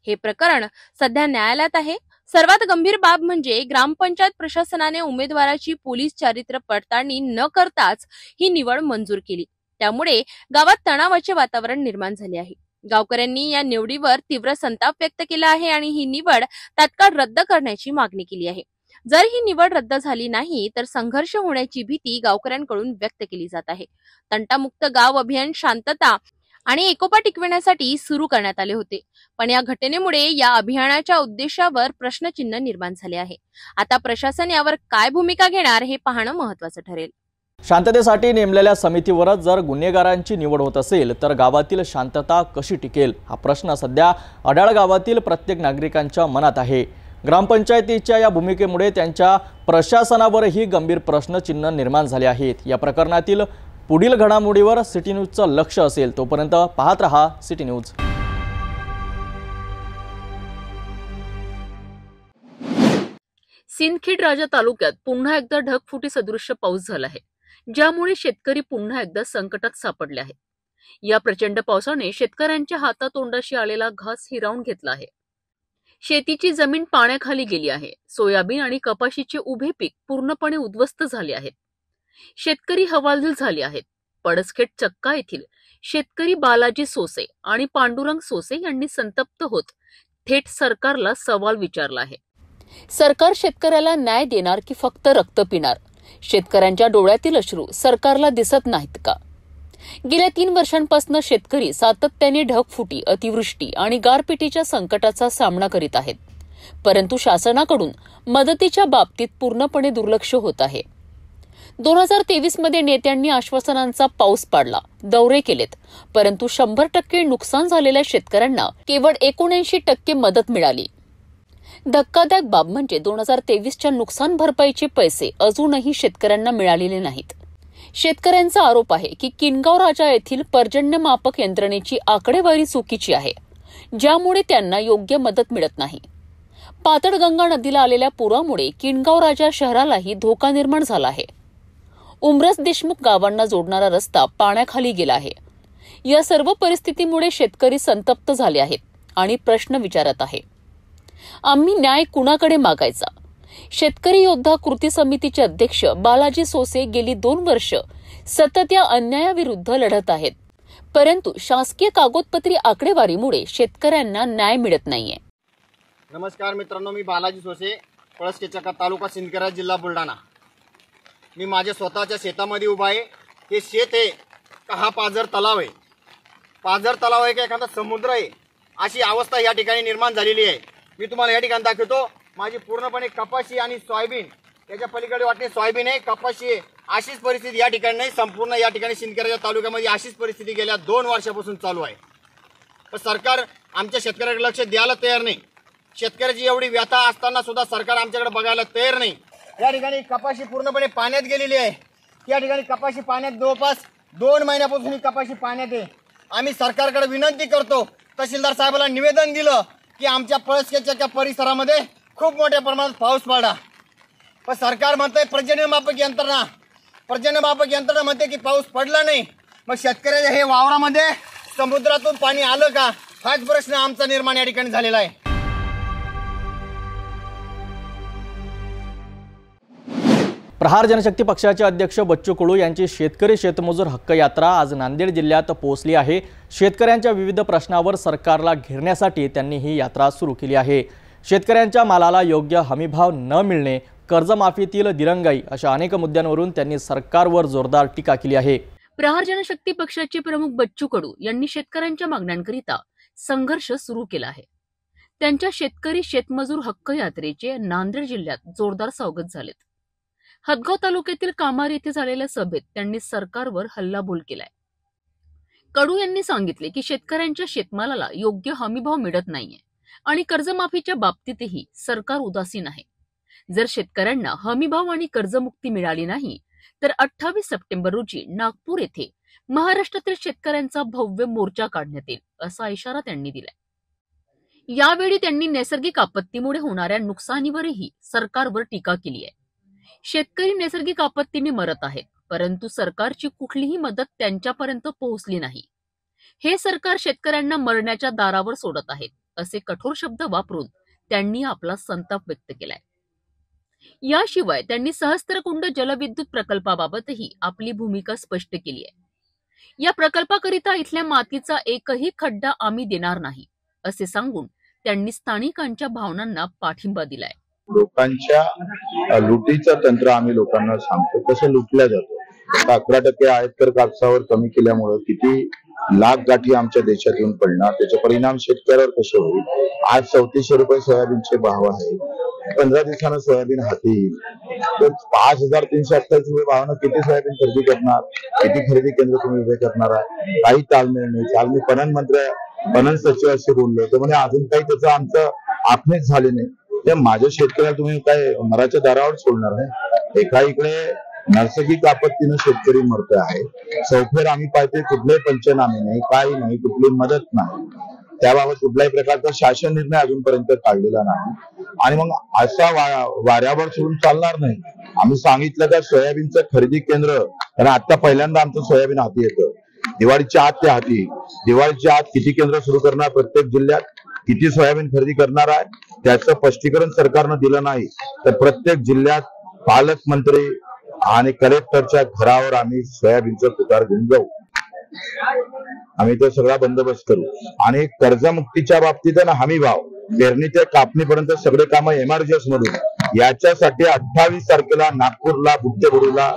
हे प्रकरण सध्या न्यायालयात आहे. सर्वात गंभीर बाब म्हणजे ग्रामपंचायत प्रशासनाने उमेदवाराची पोलीस चारित्र्य पडताळणी न करताच ही निवड मंजूर केली. त्यामुळे गावात तणावाचे वातावरण निर्माण झाले आहे. गावकऱ्यांनी या निवडीवर तीव्र संताप व्यक्त केला आहे आणि ही निवड तात्काळ रद्द करण्याची मागणी केली आहे. जर ही निवड रद्द झाली नाही तर संघर्ष होण्याची भीती गावकऱ्यांकडून व्यक्त केली जात आहे. तंटामुक्त गाव अभियान शांतता आणि एकोपा टिकविण्यासाठी सुरू करण्यात आले होते. पण या घटनेमुळे या अभियानाच्या उद्देशावर प्रश्नचिन्ह निर्माण झाले आहे. आता प्रशासन यावर काय भूमिका घेणार हे पाहणं महत्त्वाचं ठरेल. शांततेसाठी नेमलेल्या समितीवरच जर गुन्हेगारांची निवड होत असेल तर गावातील शांतता कशी टिकेल हा प्रश्न सध्या अडाळ गावातील प्रत्येक नागरिकांच्या मनात आहे. ग्रामपंचायतीच्या या भूमिकेमुळे त्यांच्या प्रशासनावरही गंभीर प्रश्नचिन्ह निर्माण झाले आहेत. या प्रकरणातील पुढील घडामोडीवर सिटी न्यूजचं लक्ष असेल. तोपर्यंत पाहत रहा सिटी न्यूज. सिंदखेड राजा तालुक्यात पुन्हा एकदा ढगफुटी सदृश्य पाऊस झाला आहे, ज्यामुळे शेतकरी पुन्हा एकदा संकटात सापडले आहेत. या प्रचंड पावसाने शेतकऱ्यांच्या हातातोंडाशी आलेला घास हिरावून घेतला आहे. शेतीची जमीन पाण्याखाली गेली आहे. सोयाबीन आणि कपाशीचे उभे पीक पूर्णपणे उद्ध्वस्त झाले आहेत. शेतकरी हवालदिल झाले आहेत. पडसखेड चक्का येथील शेतकरी बालाजी सोसे आणि पांडुरंग सोसे यांनी संतप्त होत थेट सरकारला सवाल विचारला आहे. सरकार शेतकऱ्याला न्याय देणार की फक्त रक्त पिणार? शेतकऱ्यांच्या डोळ्यातील अश्रू सरकारला दिसत नाहीत का? गेल्या 3 वर्षांपासून शेतकरी सातत्याने ढगफुटी, अतिवृष्टी आणि गारपिटीच्या संकटाचा सामना करीत आहेत. परंतु शासनाकडून मदतीच्या बाबतीत पूर्णपणे दुर्लक्ष होत आहे. 2023 मध्ये नेत्यांनी आश्वासनांचा पाऊस पाडला, दौरे केलेत, परंतु 100% नुकसान झालेल्या शेतकऱ्यांना केवळ 79% मदत मिळाली. धक्कादायक बाब म्हणजे 2023च्या नुकसान भरपाईचे पैसे अजूनही शेतकऱ्यांना मिळालेले नाहीत. शेतकऱ्यांचा आरोप आहे की किनगाव राजा येथील पर्जन्यमापक यंत्रणेची आकडेवारी चुकीची आहे, ज्यामुळे त्यांना योग्य मदत मिळत नाही. पातळगंगा नदीला आलेल्या पुरामुळे किनगाव राजा शहरालाही धोका निर्माण झाला आहे. उमरस देशमुख गावांना जोडणारा रस्ता पाण्याखाली गेला आहे. या सर्व परिस्थितीमुळे शेतकरी संतप्त झाले आहेत आणि प्रश्न विचारत आहे, आम्ही न्याय कुणाकडे मागायचा? शेतकरी योद्धा कृती समितीचे अध्यक्ष बालाजी सोसे गेली 2 वर्ष सतत या अन्यायाविरुद्ध लढत आहेत, परंतु शासकीय कागदपत्री आकडेवारीमुळे शेतकऱ्यांना न्याय मिळत नाहीये. नमस्कार मित्रांनो, मी बालाजी सोसे, पळसखेड तालुका सिंदखेड, जिल्हा बुलढाणा. मी माझ्या स्वतःच्या शेतामध्ये उभा आहे. हे शेत आहे का हा पाझर तलाव आहे? पाझर तलाव आहे का एखादा समुद्र आहे? अशी अवस्था या ठिकाणी निर्माण झालेली आहे. मी तुम्हाला या ठिकाणी दाखवतो. माझी पूर्णपणे कपाशी आणि सोयाबीन, याच्या पलीकडे वाटणे सोयाबीन आहे, कपाशी आहे. अशीच परिस्थिती या ठिकाणी नाही, संपूर्ण या ठिकाणी सिंदखेड तालुक्यामध्ये अशीच परिस्थिती गेल्या 2 वर्षापासून चालू आहे. पण सरकार आमच्या शेतकऱ्याकडे लक्ष द्यायला तयार नाही. शेतकऱ्याची एवढी व्यथा असताना सुद्धा सरकार आमच्याकडे बघायला तयार नाही. या ठिकाणी कपाशी पूर्णपणे पाण्यात गेलेली आहे. या ठिकाणी कपाशी पाण्यात जवळपास 2 महिन्यापासून ही कपाशी पाण्यात आहे. आम्ही सरकारकडे विनंती करतो, तहसीलदार साहेबांना निवेदन दिलं की आमच्या पळसखेडच्या परिसरामध्ये खूप मोठ्या प्रमाणात पाऊस पडला. पण सरकार म्हणतंय पर्जन्यमापक यंत्रणा म्हणते की पाऊस पडला नाही. मग शेतकऱ्याच्या हे वावरामध्ये समुद्रातून पाणी आलं का? हाच प्रश्न आमचा निर्माण या ठिकाणी झालेला आहे. प्रहार जनशक्ती पक्षाचे अध्यक्ष बच्चू कडू यांची शेतकरी शेतमजूर हक्क यात्रा आज नांदेड जिल्ह्यात पोहोचली आहे. शेतकऱ्यांच्या विविध प्रश्नावर सरकारला घेरण्यासाठी त्यांनी ही यात्रा सुरू केली आहे. शेतकऱ्यांच्या मालाला योग्य हमीभाव न मिळणे, कर्जमाफीतील दिरंगाई अशा अनेक मुद्द्यांवरून त्यांनी सरकारवर जोरदार टीका केली आहे. प्रहार जनशक्ती पक्षाचे प्रमुख बच्चू कडू यांनी शेतकऱ्यांच्या मागण्यांकरिता संघर्ष सुरू केला आहे. त्यांच्या शेतकरी शेतमजूर हक्क यात्रेचे नांदेड जिल्ह्यात जोरदार स्वागत झालेत. हदगाव तालुक्यातील कामार येथे झालेल्या सभेत त्यांनी सरकारवर हल्लाबोल केलाय. कडू यांनी सांगितले की शेतकऱ्यांच्या शेतमालाला योग्य हमीभाव मिळत नाहीये आणि कर्जमाफीच्या बाबतीतही सरकार उदासीन आहे. जर शेतकऱ्यांना हमीभाव आणि कर्जमुक्ती मिळाली नाही तर 28 सप्टेंबर रोजी नागपूर येथे महाराष्ट्रातील शेतकऱ्यांचा भव्य मोर्चा काढण्यात येईल असा इशारा त्यांनी दिलाय. यावेळी त्यांनी नैसर्गिक आपत्तीमुळे होणाऱ्या नुकसानीवरही सरकारवर टीका केली आहे. शेतकरी नैसर्गिक आपत्तीने मरत आहेत, परंतु सरकारची कुठलीही मदत त्यांच्यापर्यंत पोहोचली नाही. हे सरकार शेतकऱ्यांना मरण्याच्या दारावर सोडत आहेत असे कठोर शब्द वापरून त्यांनी आपला संताप व्यक्त केलाय. याशिवाय त्यांनी सहस्त्रकुंड जलविद्युत प्रकल्पाबाबतही आपली भूमिका स्पष्ट केली आहे. या प्रकल्पाकरिता इथल्या मातीचा एकही खड्डा आम्ही देणार नाही असे सांगून त्यांनी स्थानिकांच्या भावनांना पाठिंबा दिलाय. लोकांच्या लुटीचं तंत्र आम्ही लोकांना सांगतो, कसं लुटल्या जातो. 11% आयकर कापसावर कमी केल्यामुळे किती लाख गाठी आमच्या देशात येऊन पडणार, त्याचे परिणाम शेतकऱ्यावर कसे होईल. आज 3400 रुपये सोयाबीनचे भाव आहे, 15 दिवसानं सोयाबीन हाती येईल, तर 5328 रुपये भावानं किती सोयाबीन खरेदी करणार, किती खरेदी केंद्र तुम्ही उभे करणार आहे, काही ताळमेळ नाही. काल मी पणन सचिवाशी बोललो, तर म्हणजे अजून काही त्याचं आमचं आखणीच झाले नाही. त्या माझ्या शेतकऱ्याला तुम्ही काय मराच्या दारावर सोडणार आहे. एका इकडे नैसर्गिक आपत्तीनं शेतकरी मरत आहे, चौफेर आम्ही पाहतोय कुठलेही पंचनामे नाही, काही नाही, कुठली मदत नाही, त्याबाबत कुठल्याही प्रकारचा शासन निर्णय अजूनपर्यंत काढलेला नाही. आणि मग असा वाऱ्यावर सोडून चालणार नाही. आम्ही सांगितलं का सोयाबीनचं खरेदी केंद्र, कारण आता पहिल्यांदा आमचं सोयाबीन हाती येतं, दिवाळीच्या आत ते हाती, दिवाळीच्या आत किती केंद्र सुरू करणार, प्रत्येक जिल्ह्यात किती सोयाबीन खरेदी करणार आहे, त्याचं स्पष्टीकरण सरकारनं दिलं नाही तर प्रत्येक जिल्ह्यात पालकमंत्री आणि कलेक्टरच्या घरावर आम्ही सोयाबीनचं तुकार घेऊन जाऊ. आम्ही तो सगळा बंदोबस्त करू. आणि कर्जमुक्तीच्या बाबतीत ना हमी भाव, पेरणी ते कापणीपर्यंत सगळे कामं एमआरजीएस मधून, याच्यासाठी 28 तारखेला नागपूरला, बुद्धेगुरूला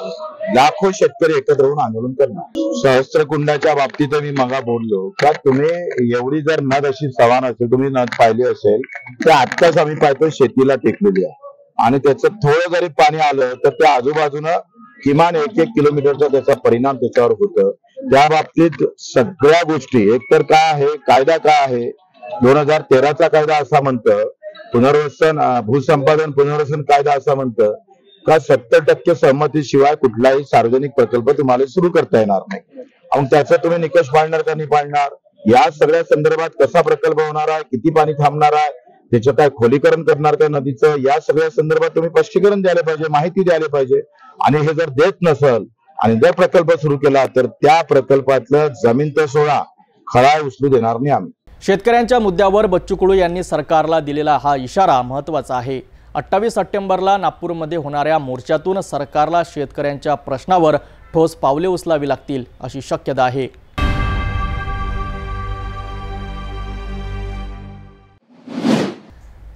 लाखो शेतकरी एकत्र होऊन आंदोलन करणार. सहस्त्रकुंडाच्या बाबतीत मी मगा बोललो का तुम्ही एवढी जर नद अशी सवान असेल, तुम्ही नद पाहिली असेल तर आत्ताच आम्ही पाहतो शेतीला टेकलेली आहे, आणि त्याचं थोडं जरी पाणी आलं तर त्या आजूबाजूनं किमान 1-1 किलोमीटरचा त्याचा परिणाम त्याच्यावर होतं. त्या बाबतीत सगळ्या गोष्टी, एकतर काय आहे कायदा, काय आहे 2013चा कायदा असा म्हणतं, पुनर्वसन भूसंपादन पुनर्वसन कायदा असा म्हणतं का 70% सहमतीशिवाय कुठलाही सार्वजनिक प्रकल्प तुम्हाला सुरू करता येणार नाही. मग त्याचा तुम्ही निकष पाळणार का नाही पाळणार, या सगळ्या संदर्भात कसा प्रकल्प होणार आहे, किती पाणी थांबणार आहे, त्याचं काय खोलीकरण करणार का नदीचं, या सगळ्या संदर्भात तुम्ही स्पष्टीकरण द्यायला पाहिजे, माहिती द्यायला पाहिजे. आणि हे जर देत नसल आणि जर प्रकल्प सुरू केला तर त्या प्रकल्पातलं जमीन तर सोडा, खळा उचलू देणार नाही आम्ही. शेतकऱ्यांच्या मुद्द्यावर बच्चू कडू यांनी सरकारला दिलेला हा इशारा महत्त्वाचा आहे. 28 सप्टेंबरला नागपूरमध्ये होणाऱ्या मोर्चातून सरकारला शेतकऱ्यांच्या प्रश्नावर ठोस पावले उचलावी लागतील अशी शक्यता आहे.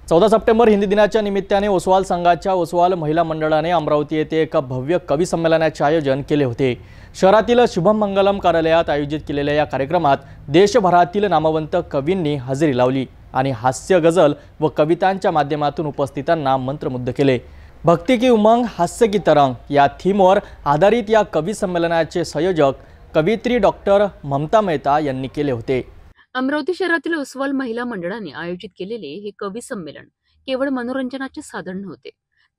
चौदा सप्टेंबर हिंदी दिनाच्या निमित्ताने ओसवाल संघाच्या ओसवाल महिला मंडळाने अमरावती येथे एक भव्य कवी संमेलनाचे आयोजन केले होते. शहरातील शुभम मंगलम कार्यालयात आयोजित केलेल्या या कार्यक्रमात देशभरातील नामवंत कवींनी हजेरी लावली आणि हास्य गझल व कवितांच्या माध्यमातून उपस्थितांना मंत्रमुग्ध केले. भक्ती की उमंग हास्य की तरंग या थीमवर आधारित या कवी संमेलनाचे संयोजक कवयित्री डॉक्टर ममता मेहता यांनी केले होते. अमरावती शहरातील ओसवाल महिला मंडळाने आयोजित केलेले हे कवी संमेलन केवळ मनोरंजनाचे साधन नव्हते,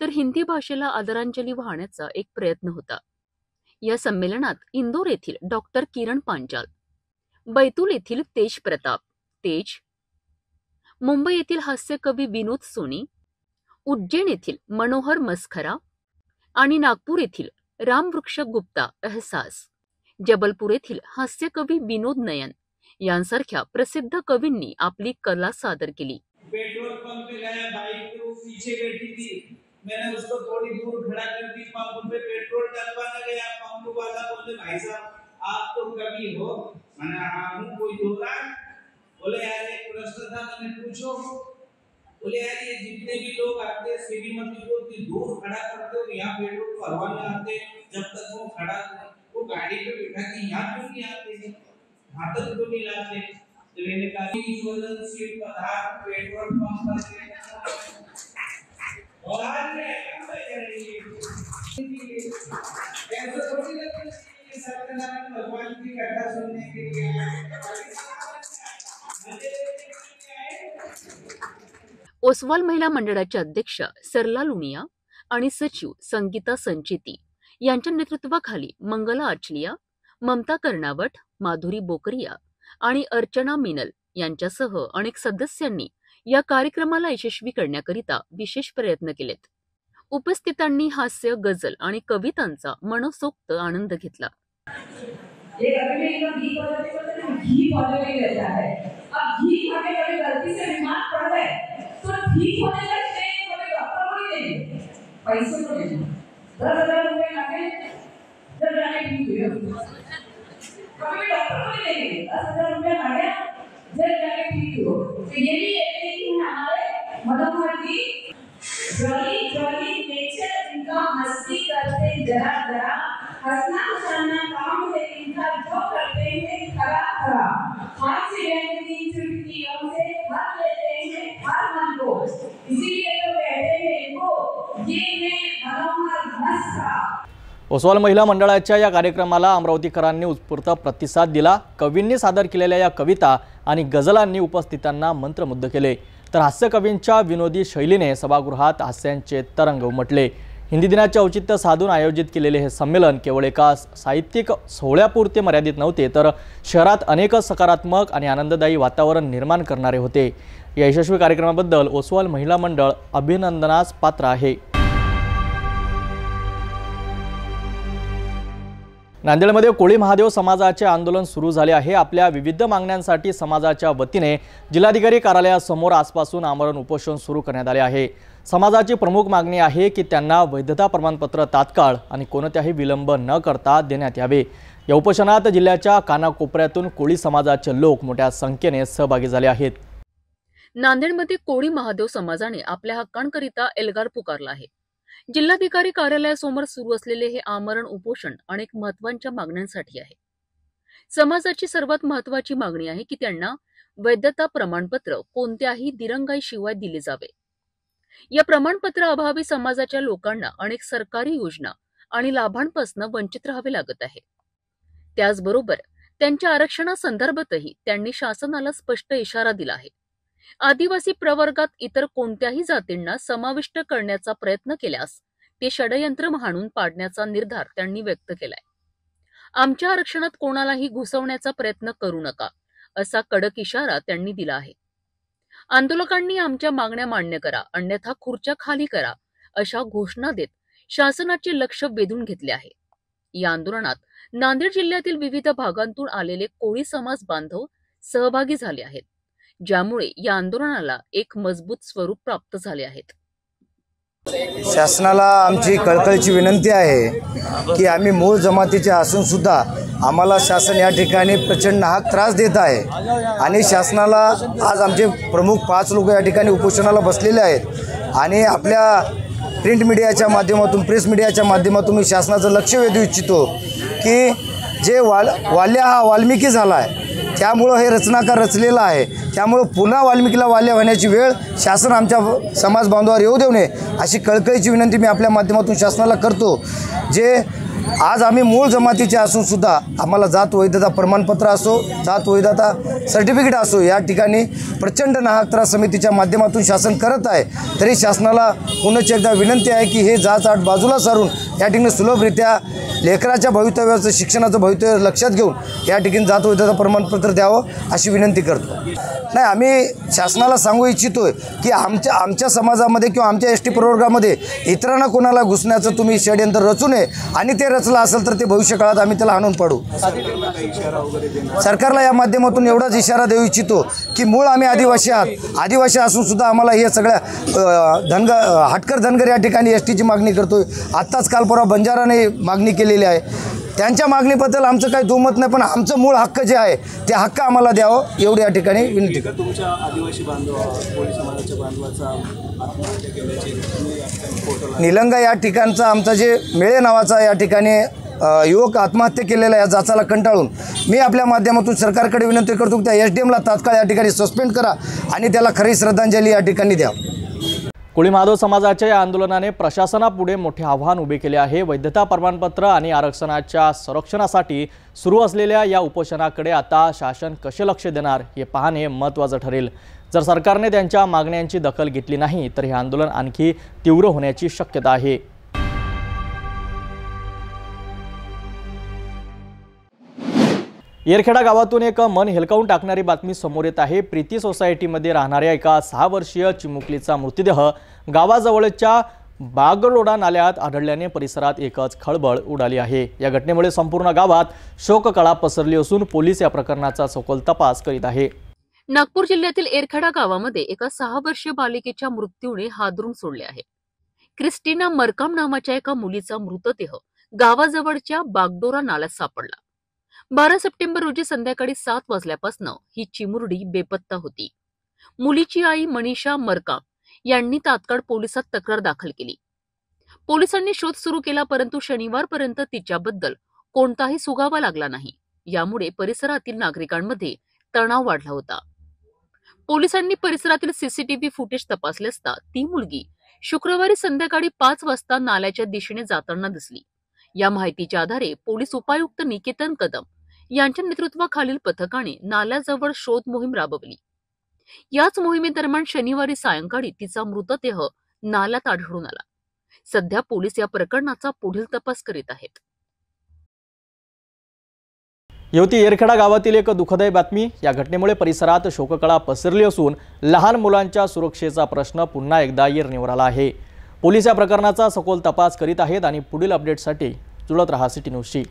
तर हिंदी भाषेला आदरांजली वाहण्याचा एक प्रयत्न होता. या संमेलनात इंदोर येथील डॉक्टर किरण पांचाल, बैतूल येथील तेज प्रताप तेज, मुंबई येथील हास्य कवी विनोद सोनी, उज्जैन येथील मनोहर मस्खरा आणि नागपूर येथील रामवृक्ष गुप्ता एहसास, जबलपूर येथील हास्य कवी विनोद नयन यांसारख्या प्रसिद्ध कवींनी आपली कला सादर केली. पेट्रोल पंप पे गया, बाइक पे वो पीछे बैठी थी, मैंने उसको थोड़ी दूर खड़ा कर दी, पंप पे पेट्रोल डलवाने गया, पंप वाला बोले भाई साहब आप तो कवि हो, मैंने हाँ हूँ, कोई होगा, बोले यार एक प्रश्न था मैंने पूछो, बोले यार ये जितने भी लोग आते हैं श्रीमती को इतनी दूर खड़ा करते हो, यहाँ पेट्रोल भरवाने आते, जब तक वो खड़ा वो गाड़ी पे बैठा के यहाँ क्यों नहीं आते, हाथों को नहीं लाते, तो मैंने कहा ज्वलनशील पदार्थ पेट्रोल पंप पर और आज में करेंगे ऐसा थोड़ी लगता है कि सत्यनारायण भगवान की कथा सुनने के लिए ओसवाल महिला मंडळाचे अध्यक्ष सरला लुनिया आणि सचिव संगीता संचेती यांच्या नेतृत्वाखाली मंगला आचलिया, ममता कर्णावट, माधुरी बोकरिया आणि अर्चना मिनल यांच्यासह अनेक सदस्यांनी या कार्यक्रमाला यशस्वी करण्याकरिता विशेष प्रयत्न केलेत. उपस्थितांनी हास्य, गझल आणि कवितांचा मनसोक्त आनंद घेतला. कभी डॉक्टर को नहीं लेंगे 10,000 रुपया गाड़िया जब जाके ठीक हो, तो ये भी एक लेकिन हमारे मनोहर जी जॉली जॉली नेचर इनका मस्ती करते जरा जरा हंसना हंसाना काम है इनका जो करते हैं खरा ओसवाल महिला मंडळाच्या या कार्यक्रमाला अमरावतीकरांनी उत्स्फूर्त प्रतिसाद दिला। कवींनी सादर केलेल्या या कविता आणि गझलांनी उपस्थितांना मंत्रमुग्ध केले, तर हास्यकवींच्या विनोदी शैलीने सभागृहात हास्यांचे तरंग उमटले। हिंदी दिनाचे औचित्य साधून आयोजित केलेले हे संमेलन केवळ एका साहित्यिक सोहळ्यापुरते मर्यादित नव्हते, तर शहरात अनेक सकारात्मक आणि आनंददायी वातावरण निर्माण करणारे होते। या यशस्वी कार्यक्रमाबद्दल ओसवाल महिला मंडळ अभिनंदनास पात्र आहे। नांदेडमध्ये कोळी महादेव समाजाचे आंदोलन सुरू झाले आहे। आपल्या विविध मागण्यांसाठी समाजाच्या वतीने जिल्हाधिकारी कार्यालयासमोर आजपासून आमरण उपोषण सुरू करण्यात आले आहे। समाजाची प्रमुख मागणी आहे की त्यांना वैधता प्रमाणपत्र तात्काळ आणि कोणत्याही विलंब न करता देण्यात यावे। या उपोषणात जिल्ह्याच्या कानाकोपऱ्यातून कोळी समाजाचे लोक मोठ्या संख्येने सहभागी झाले आहेत। नांदेडमध्ये कोळी महादेव समाजाने आपल्या हक्कांकरिता एल्गार पुकारला आहे। जिल्हाधिकारी कार्यालयासमोर सुरू असलेले हे आमरण उपोषण अनेक महत्त्वाच्या मागण्यांसाठी आहे। समाजाची सर्वात महत्त्वाची मागणी आहे की त्यांना वैधता प्रमाणपत्र कोणत्याही दिरंगाईशिवाय दिले जावे। या प्रमाणपत्र अभावी समाजाच्या लोकांना अनेक सरकारी योजना आणि लाभांपासून वंचित राहावे लागत आहे। त्याचबरोबर त्यांच्या आरक्षणासंदर्भातही त्यांनी शासनाला स्पष्ट इशारा दिला आहे। आदिवासी प्रवर्गात इतर कोणत्याही जातींना समाविष्ट करण्याचा प्रयत्न केल्यास ते षडयंत्र हाणून पाडण्याचा निर्धार त्यांनी व्यक्त केलाय। आमच्या आरक्षणात कोणालाही घुसवण्याचा प्रयत्न करू नका, असा कडक इशारा त्यांनी दिला आहे। आंदोलकांनी आमच्या मागण्या मान्य करा, अन्यथा खुर्च्या खाली करा, अशा घोषणा देत शासनाचे लक्ष वेधून घेतले आहे। या आंदोलनात नांदेड जिल्ह्यातील विविध भागांतून आलेले कोळी समाज बांधव सहभागी झाले आहेत, ज्यामुळे या आंदोलनाला एक मजबूत स्वरूप प्राप्त झाले आहेत। शासनाला आमची कळकळीची विनंती आहे की आम्ही मूळ जमातीचे असून सुद्धा आम्हाला शासन या ठिकाणी प्रचंड नाहक त्रास देत आहे आणि शासनाला आज आमचे प्रमुख 5 लोक या ठिकाणी उपोषणाला बसलेले आहेत आणि आपल्या प्रिंट मीडियाच्या माध्यमातून प्रेस मीडियाच्या माध्यमातून मी शासनाचं लक्ष वेधू इच्छितो की जे वाल्य हा वाल्मिकी झाला आहे, त्यामुळं हे रचनाकार रचलेला आहे, त्यामुळं पुन्हा वाल्मिकीला वाल्य होण्याची वेळ शासन आमच्या समाज बांधवावर येऊ देऊ नये अशी कळकळीची विनंती मी आपल्या माध्यमातून शासनाला करतो। जे आज आम्ही मूळ जमातीचे असून सुद्धा आम्हाला जात वैधता प्रमाणपत्र असो, जात वैधता सर्टिफिकेट असो, या ठिकाणी प्रचंड नाहक त्रास समितीच्या माध्यमातून शासन करत आहे, तरी शासनाला पुन्हा एकदा विनंती आहे की हे जात बाजूला सारून या ठिकाणी सुलभरित्या लेकराच्या भवितव्याचं शिक्षणाचं भवितव्य लक्षात घेऊन या ठिकाणी जात वैधता प्रमाणपत्र द्यावं अशी विनंती करतो। नाही, आम्ही शासनाला सांगू इच्छितोय की आमच्या समाजामध्ये किंवा आमच्या एस टी प्रवर्गामध्ये इतरांना कोणाला घुसण्याचं तुम्ही षडयंत्र रचू नये आणि ते रचलं असेल तर ते भविष्य काळात आम्ही त्याला आणून पाडू। सरकारला या माध्यमातून एवढाच इशारा देऊ इच्छितो की मूळ आम्ही आदिवासी आहात, आदिवासी असून सुद्धा आम्हाला हे सगळ्या हटकर धनगर या ठिकाणी एस टीची मागणी करतोय। आत्ताच काल परवा बंजाराने मागणी केलेली आहे, त्यांच्या मागणीबद्दल आमचं काही दुमत नाही, पण आमचं मूळ हक्क जे आहे ते हक्क आम्हाला द्यावं एवढी या ठिकाणी विनंती करतो। तुमच्या आदिवासी कोळी समाजाच्या बांधवाचा आत्महत्या केल्याची निलंगा या ठिकाणचा आमचा जे मेळे नावाचा या ठिकाणी युवक आत्महत्या केलेला या जाचाला कंटाळून मी आपल्या माध्यमातून सरकारकडे विनंती करतो की त्या SDMला तात्काळ या ठिकाणी सस्पेंड करा आणि त्याला खरी श्रद्धांजली या ठिकाणी द्या। कोळी महादेव समाजाच्या या आंदोलनाने प्रशासनापुढे मोठे आव्हान उभे केले आहे। वैधता प्रमाणपत्र आणि आरक्षणाच्या संरक्षणासाठी सुरू असलेल्या या उपोषणाकडे आता शासन कसे लक्ष देणार हे पाहणे महत्त्वाचं ठरेल। जर सरकारने त्यांच्या मागण्यांची दखल घेतली नाही तर हे आंदोलन आणखी तीव्र होण्याची शक्यता आहे। येरखेडा गावातून एक मन हेलकावून टाकणारी बातमी समोर येत आहे। प्रीती सोसायटीमध्ये राहणाऱ्या एका 6 वर्षीय चिमुकलीचा मृतदेह गावाजवळच्या बागरोडा नाल्यात आढळल्याने परिसरात एकच खळबळ उडाली आहे। या घटनेमुळे संपूर्ण गावात शोककळा पसरली असून पोलीस या प्रकरणाचा सखोल तपास करीत आहे। नागपूर जिल्ह्यातील येरखेडा गावामध्ये एका 6 वर्षीय बालिकेच्या मृत्यूने हादरून सोडले आहे। क्रिस्टिना मरकाम नावाच्या एका मुलीचा मृतदेह गावाजवळच्या बागडोरा नाल्यात सापडला। 12 सप्टेंबर रोजी संध्याकाळी 7 वाजल्यापासून ही चिमुरडी बेपत्ता होती। मुलीची आई मनीषा मरकाम यांनी तात्काळ पोलिसात तक्रार दाखल केली। पोलिसांनी शोध सुरू केला, परंतु शनिवारपर्यंत तिच्याबद्दल कोणताही सुगावा लागला नाही। यामुळे परिसरातील नागरिकांमध्ये तणाव वाढला होता। पोलिसांनी परिसरातील सीसीटीव्ही फुटेज तपासले असता ती मुलगी शुक्रवारी संध्याकाळी 5 वाजता नाल्याच्या दिशेने जाताना दिसली। या माहितीच्या आधारे पोलीस उपायुक्त निकेतन कदम यांच्या नेतृत्वाखालील पथकाने नाल्याजवळ शोध मोहीम राबवली। याच मोहिमेदरम्यान शनिवारी सायंकाळी तिचा मृतदेह नाल्यात आढळून आला। सध्या पोलीस या प्रकरणाचा पुढील तपास करीत आहेत। येवती येरखेडा गावातील एक दुःखदायी बातमी। या घटनेमुळे परिसरात शोककळा पसरली असून लहान मुलांच्या सुरक्षेचा प्रश्न पुन्हा एकदा ऐरणीवर आला आहे। पोलीस या प्रकरणाचा सखोल तपास करीत आहेत आणि पुढील अपडेटसाठी जुळत रहा सिटी न्यूजशी।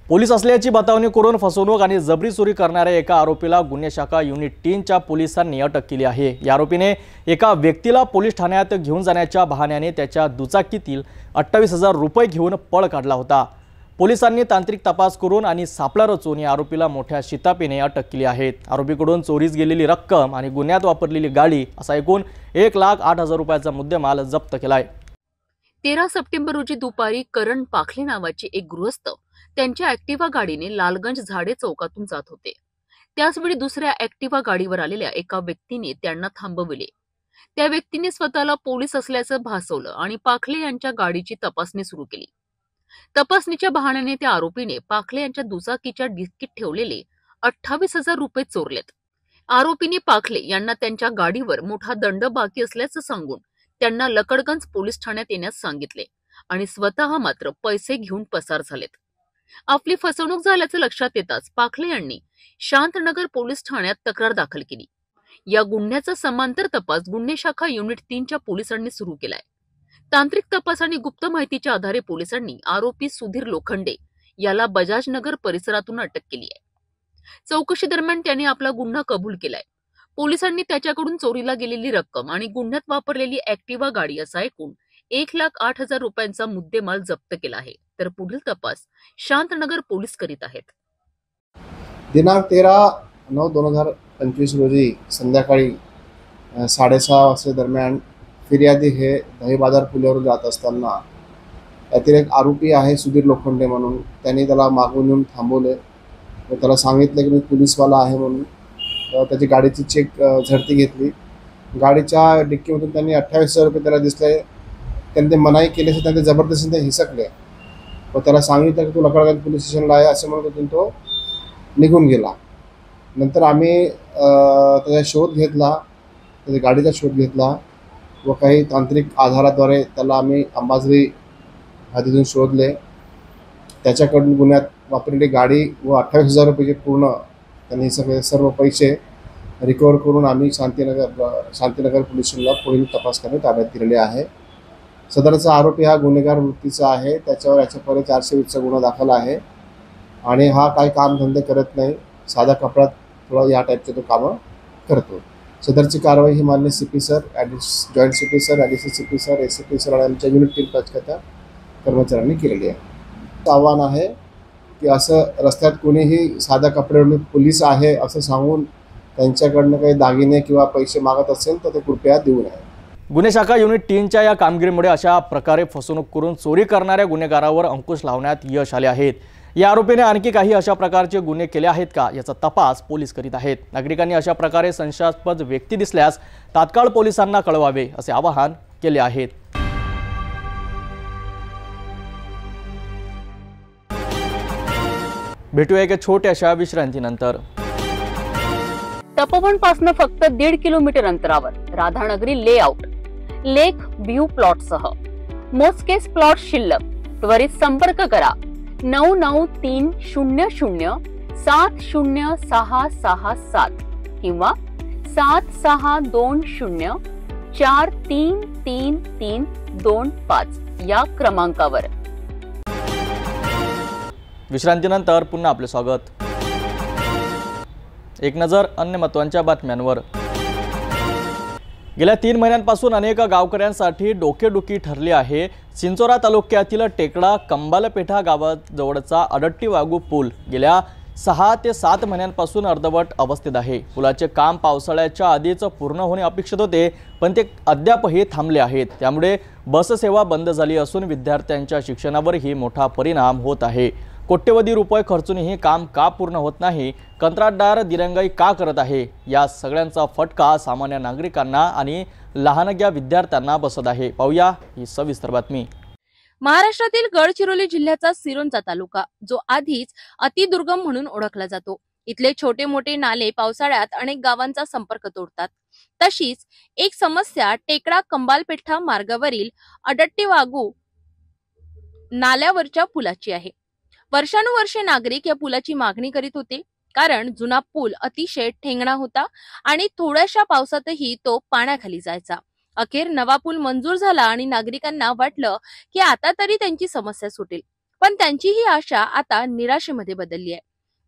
पोलीस असल्याची बतावणी करून फसवणूक आणि जबरी चोरी करणाऱ्या एका आरोपीला गुन्हे शाखा युनिट 3च्या पोलिसांनी अटक केली आहे। या आरोपीने एका व्यक्तीला पोलीस ठाण्यात घेऊन जाण्याच्या बहाण्याने त्याच्या दुचाकीतील 28,000 रुपये घेऊन पळ काढला होता। पोलिसांनी तांत्रिक तपास करून आणि सापळा रचून या आरोपीला मोठ्या शिताफीने अटक केली आहे। आरोपीकडून चोरीस गेलेली रक्कम आणि गुन्ह्यात वापरलेली गाडी असा एकूण 1,08,000 रुपयाचा मुद्देमाल जप्त केलाय। 13 सप्टेंबर रोजी दुपारी करण पाखले नावाचे एक गृहस्थ त्यांच्या ॲक्टिवा गाडीने लालगंज झाडे चौकातून जात होते। त्याचवेळी दुसऱ्या ॲक्टिवा गाडीवर आलेल्या एका व्यक्तीने त्यांना थांबविले। त्या व्यक्तीने स्वतःला पोलीस असल्याचं भासवलं आणि पाखले यांच्या गाडीची तपासणी सुरू केली। तपासणीच्या बहाण्याने त्या आरोपीने पाखले यांच्या दुचाकीच्या डिक्कीत ठेवलेले 28,000 रुपये चोरलेत। आरोपीने पाखले यांना त्यांच्या गाडीवर मोठा दंड बाकी असल्याचं सांगून त्यांना लकडगंज पोलीस ठाण्यात येण्यास सांगितले आणि स्वतः मात्र पैसे घेऊन पसार झालेत। आपली फसवणूक झाल्याचं लक्षात येताच पाखले यांनी शांतनगर पोलीस ठाण्यात तक्रार दाखल केली। या गुन्ह्याचा समांतर तपास गुन्हे शाखा युनिट 3च्या पोलिसांनी सुरू केलाय। तांत्रिक तपास आणि गुप्त माहितीच्या आधारे पोलिसांनी आरोपी सुधीर लोखंडे याला बजाजनगर परिसरातून अटक केली आहे। चौकशी दरम्यान त्याने आपला गुन्हा कबूल केलाय। पोलिसांनी त्याच्याकडून चोरीला गेलेली रक्कम आणि गुन्ह्यात वापरलेली ॲक्टिवा गाडी असा एकूण 1,08,000 रुपयांचा मुद्देमाल जप्त केला आहे। तर पुढील तपास शांतनगर पोलीस करीत आहेत। दिनांक 13/9/2025 रोजी संध्याकाळी 6:30 वाजता दरम्यान फिर्यादी हे दही बाजार पुलावर जात असताना यातील एक आरोपी आहे सुधीर लोखंडे म्हणून, त्यांनी त्याला मागून येऊन थांबवले व त्याला सांगितलं की मी पोलीसवाला आहे म्हणून। त्याची गाडीची झडती घेतली। गाडीच्या डिक्कीमधून त्यांनी 28,000 रुपये त्याला दिसले। त्यांनी ते मनाई केली असे त्यांनी जबरदस्तीने ते हिसकले व त्याला सांगितलं की तू लकडगंज पोलीस स्टेशनला आहे असं म्हणून तो निघून गेला। नंतर आम्ही त्याचा शोध घेतला, त्याच्या गाडीचा शोध घेतला व काही तांत्रिक आधाराद्वारे त्याला आम्ही अंबाझरी हद्दीतून शोधले। त्याच्याकडून गुन्ह्यात वापरलेली गाडी व 28,000 रुपयाचे पूर्ण त्यांनी हे सगळे सर्व पैसे रिकवर करून आम्ही शांतीनगर पोलीस स्टेशनला पुढील तपास करण्यात ताब्यात दिलेले आहे। सदरचा आरोपी हा गुन्हेगार वृत्तीचा आहे। त्याच्यावर याच्या पहिले 420चा गुन्हा दाखल आहे आणि हा काही कामधंदे करत नाही, साधा कपड्यात थोडा या टाईपचे तो कामं करतो। सदरची कारवाई ही मान्य CP sir, joint CP sir, additional CP sir, ACP sir आणि आमच्या युनिट 3 पथकाच्या कर्मचाऱ्यांनी केलेली आहे। आव्हान आहे की असं रस्त्यात कोणीही साध्या कपड्यावर पोलीस आहे असं सांगून त्यांच्याकडनं काही दागिने किंवा पैसे मागत असेल तर ते कृपया देऊ नये। गुन्हे शाखा युनिट 3च्या या कामगिरीमुळे अशा प्रकारे फसवणूक करून चोरी करणाऱ्या गुन्हेगारावर अंकुश लावण्यात यश आले आहेत। या आरोपीने आणखी काही अशा प्रकारचे गुन्हे केले आहेत का याचा तपास पोलीस करीत आहेत। नागरिकांनी अशा प्रकारे संशयास्पद व्यक्ती दिसल्यास तात्काळ पोलिसांना कळवावे असे आवाहन केले आहे। भेटूया एका छोट्याशा विश्रांतीनंतर। तपोवनपासून फक्त 1.5 किलोमीटर अंतरावर राधानगरी लेआउट लेक व्ह्यू प्लॉटसह मोजकेच प्लॉट शिल्लक। त्वरित संपर्क करा 9930706667 किंवा 7620433325 या क्रमांकावर। विश्रांतीनंतर पुन्हा आपले स्वागत। एक नजर अन्य महत्त्वाच्या बातम्यांवर। गेल्या 3 महिन्यांपासून अनेक गावकऱ्यांसाठी डोकेदुखी ठरली आहे। चिंचोरा तालुक्यातील टेकडा कंबालपेठा गावाजवळचा अडट्टी वागू पूल गेल्या 6 ते 7 महिन्यांपासून अर्धवट अवस्थेत आहे। पुलाचे काम पावसाळ्याच्या आधीच पूर्ण होणे अपेक्षित होते, पण ते अद्यापही थांबले आहेत। त्यामुळे बस सेवा बंद झाली असून विद्यार्थ्यांच्या शिक्षणावरही मोठा परिणाम होत आहे। कोट्यवधी रुपये खर्चूनही काम का पूर्ण होत नाही, कंत्राटदार दिरंगाई का करत आहे, या सगळ्यांचा फटका सामान्य नागरिकांना आणि लहानग्या विद्यार्थ्यांना बसत आहे। पाहूया ही सविस्तर बातमी। महाराष्ट्रातील गडचिरोली जिल्ह्याचा सिरोंचा तालुका जो आधीच अतिदुर्गम म्हणून ओळखला जातो। इथले छोटे मोठे नाले पावसाळ्यात अनेक गावांचा संपर्क तोडतात। तशीच एक समस्या टेकडा कंबालपेठा मार्गावरील अडट्टी वागू नाल्यावरच्या पुलाची आहे। वर्षानुवर्षे नागरिक या पुलाची मागणी करीत होते, कारण जुना पूल अतिशय ठेंगणा होता आणि थोड्याशा पावसातही तो पाण्याखाली जायचा। अखेर नवा पूल मंजूर झाला आणि नागरिकांना वाटलं की आता तरी त्यांची समस्या सुटेल, पण त्यांची ही आशा आता निराशेमध्ये बदलली आहे।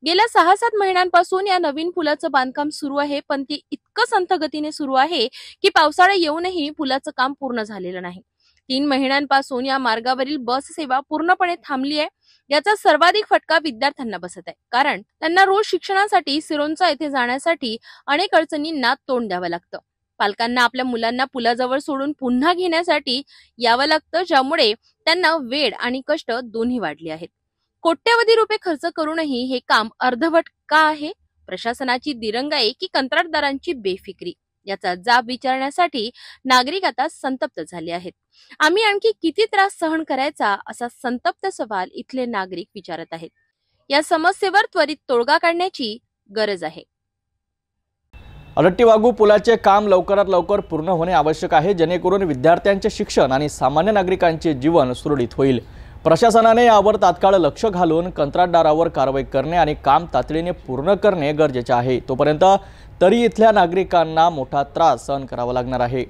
गेल्या 6-7 महिन्यांपासून या नवीन पुलाचं बांधकाम सुरू आहे, पण ते इतकं संथ गतीने सुरू आहे की पावसाळा येऊनही पुलाचं काम पूर्ण झालेलं नाही। 3 महिन्यांपासून या मार्गावरील बस सेवा पूर्णपणे थांबली आहे। याचा सर्वाधिक फटका विद्यार्थ्यांना बसत आहे, कारण त्यांना रोज शिक्षणासाठी सिरोंचा येथे जाण्यासाठी अनेक अडचणींना तोंड द्यावं लागतं। पालकांना आपल्या मुलांना पुलाजवळ सोडून पुन्हा घेण्यासाठी यावं लागतं, ज्यामुळे त्यांना वेळ आणि कष्ट दोन्ही वाढले आहेत। कोट्यवधी रुपये खर्च करूनही हे काम अर्धवट का आहे? प्रशासनाची दिरंगाई की कंत्राटदारांची बेफिक्री? याचा जाब विचारण्यासाठी नागरिक आता संतप्त झाले आहेत। आम्ही आणखी किती त्रास सहन करायचा, असा संतप्त सवाल इथले नागरिक विचारत आहेत। या समस्येवर त्वरित तोडगा काढण्याची गरज आहे। अडट्टी वागू पुलाचे काम लवकरात लवकर पूर्ण होणे आवश्यक आहे, जेणेकरून विद्यार्थ्यांचे शिक्षण आणि सामान्य नागरिकांचे जीवन सुरळीत होईल। प्रशासनाने यावर तात्काळ लक्ष घालून कंत्राटदारावर कारवाई करणे आणि काम तातडीने पूर्ण करणे गरजेचे आहे। तोपर्यंत तरी इथल्या नागरिकांना मोठा त्रास सहन करावा लागणार आहे।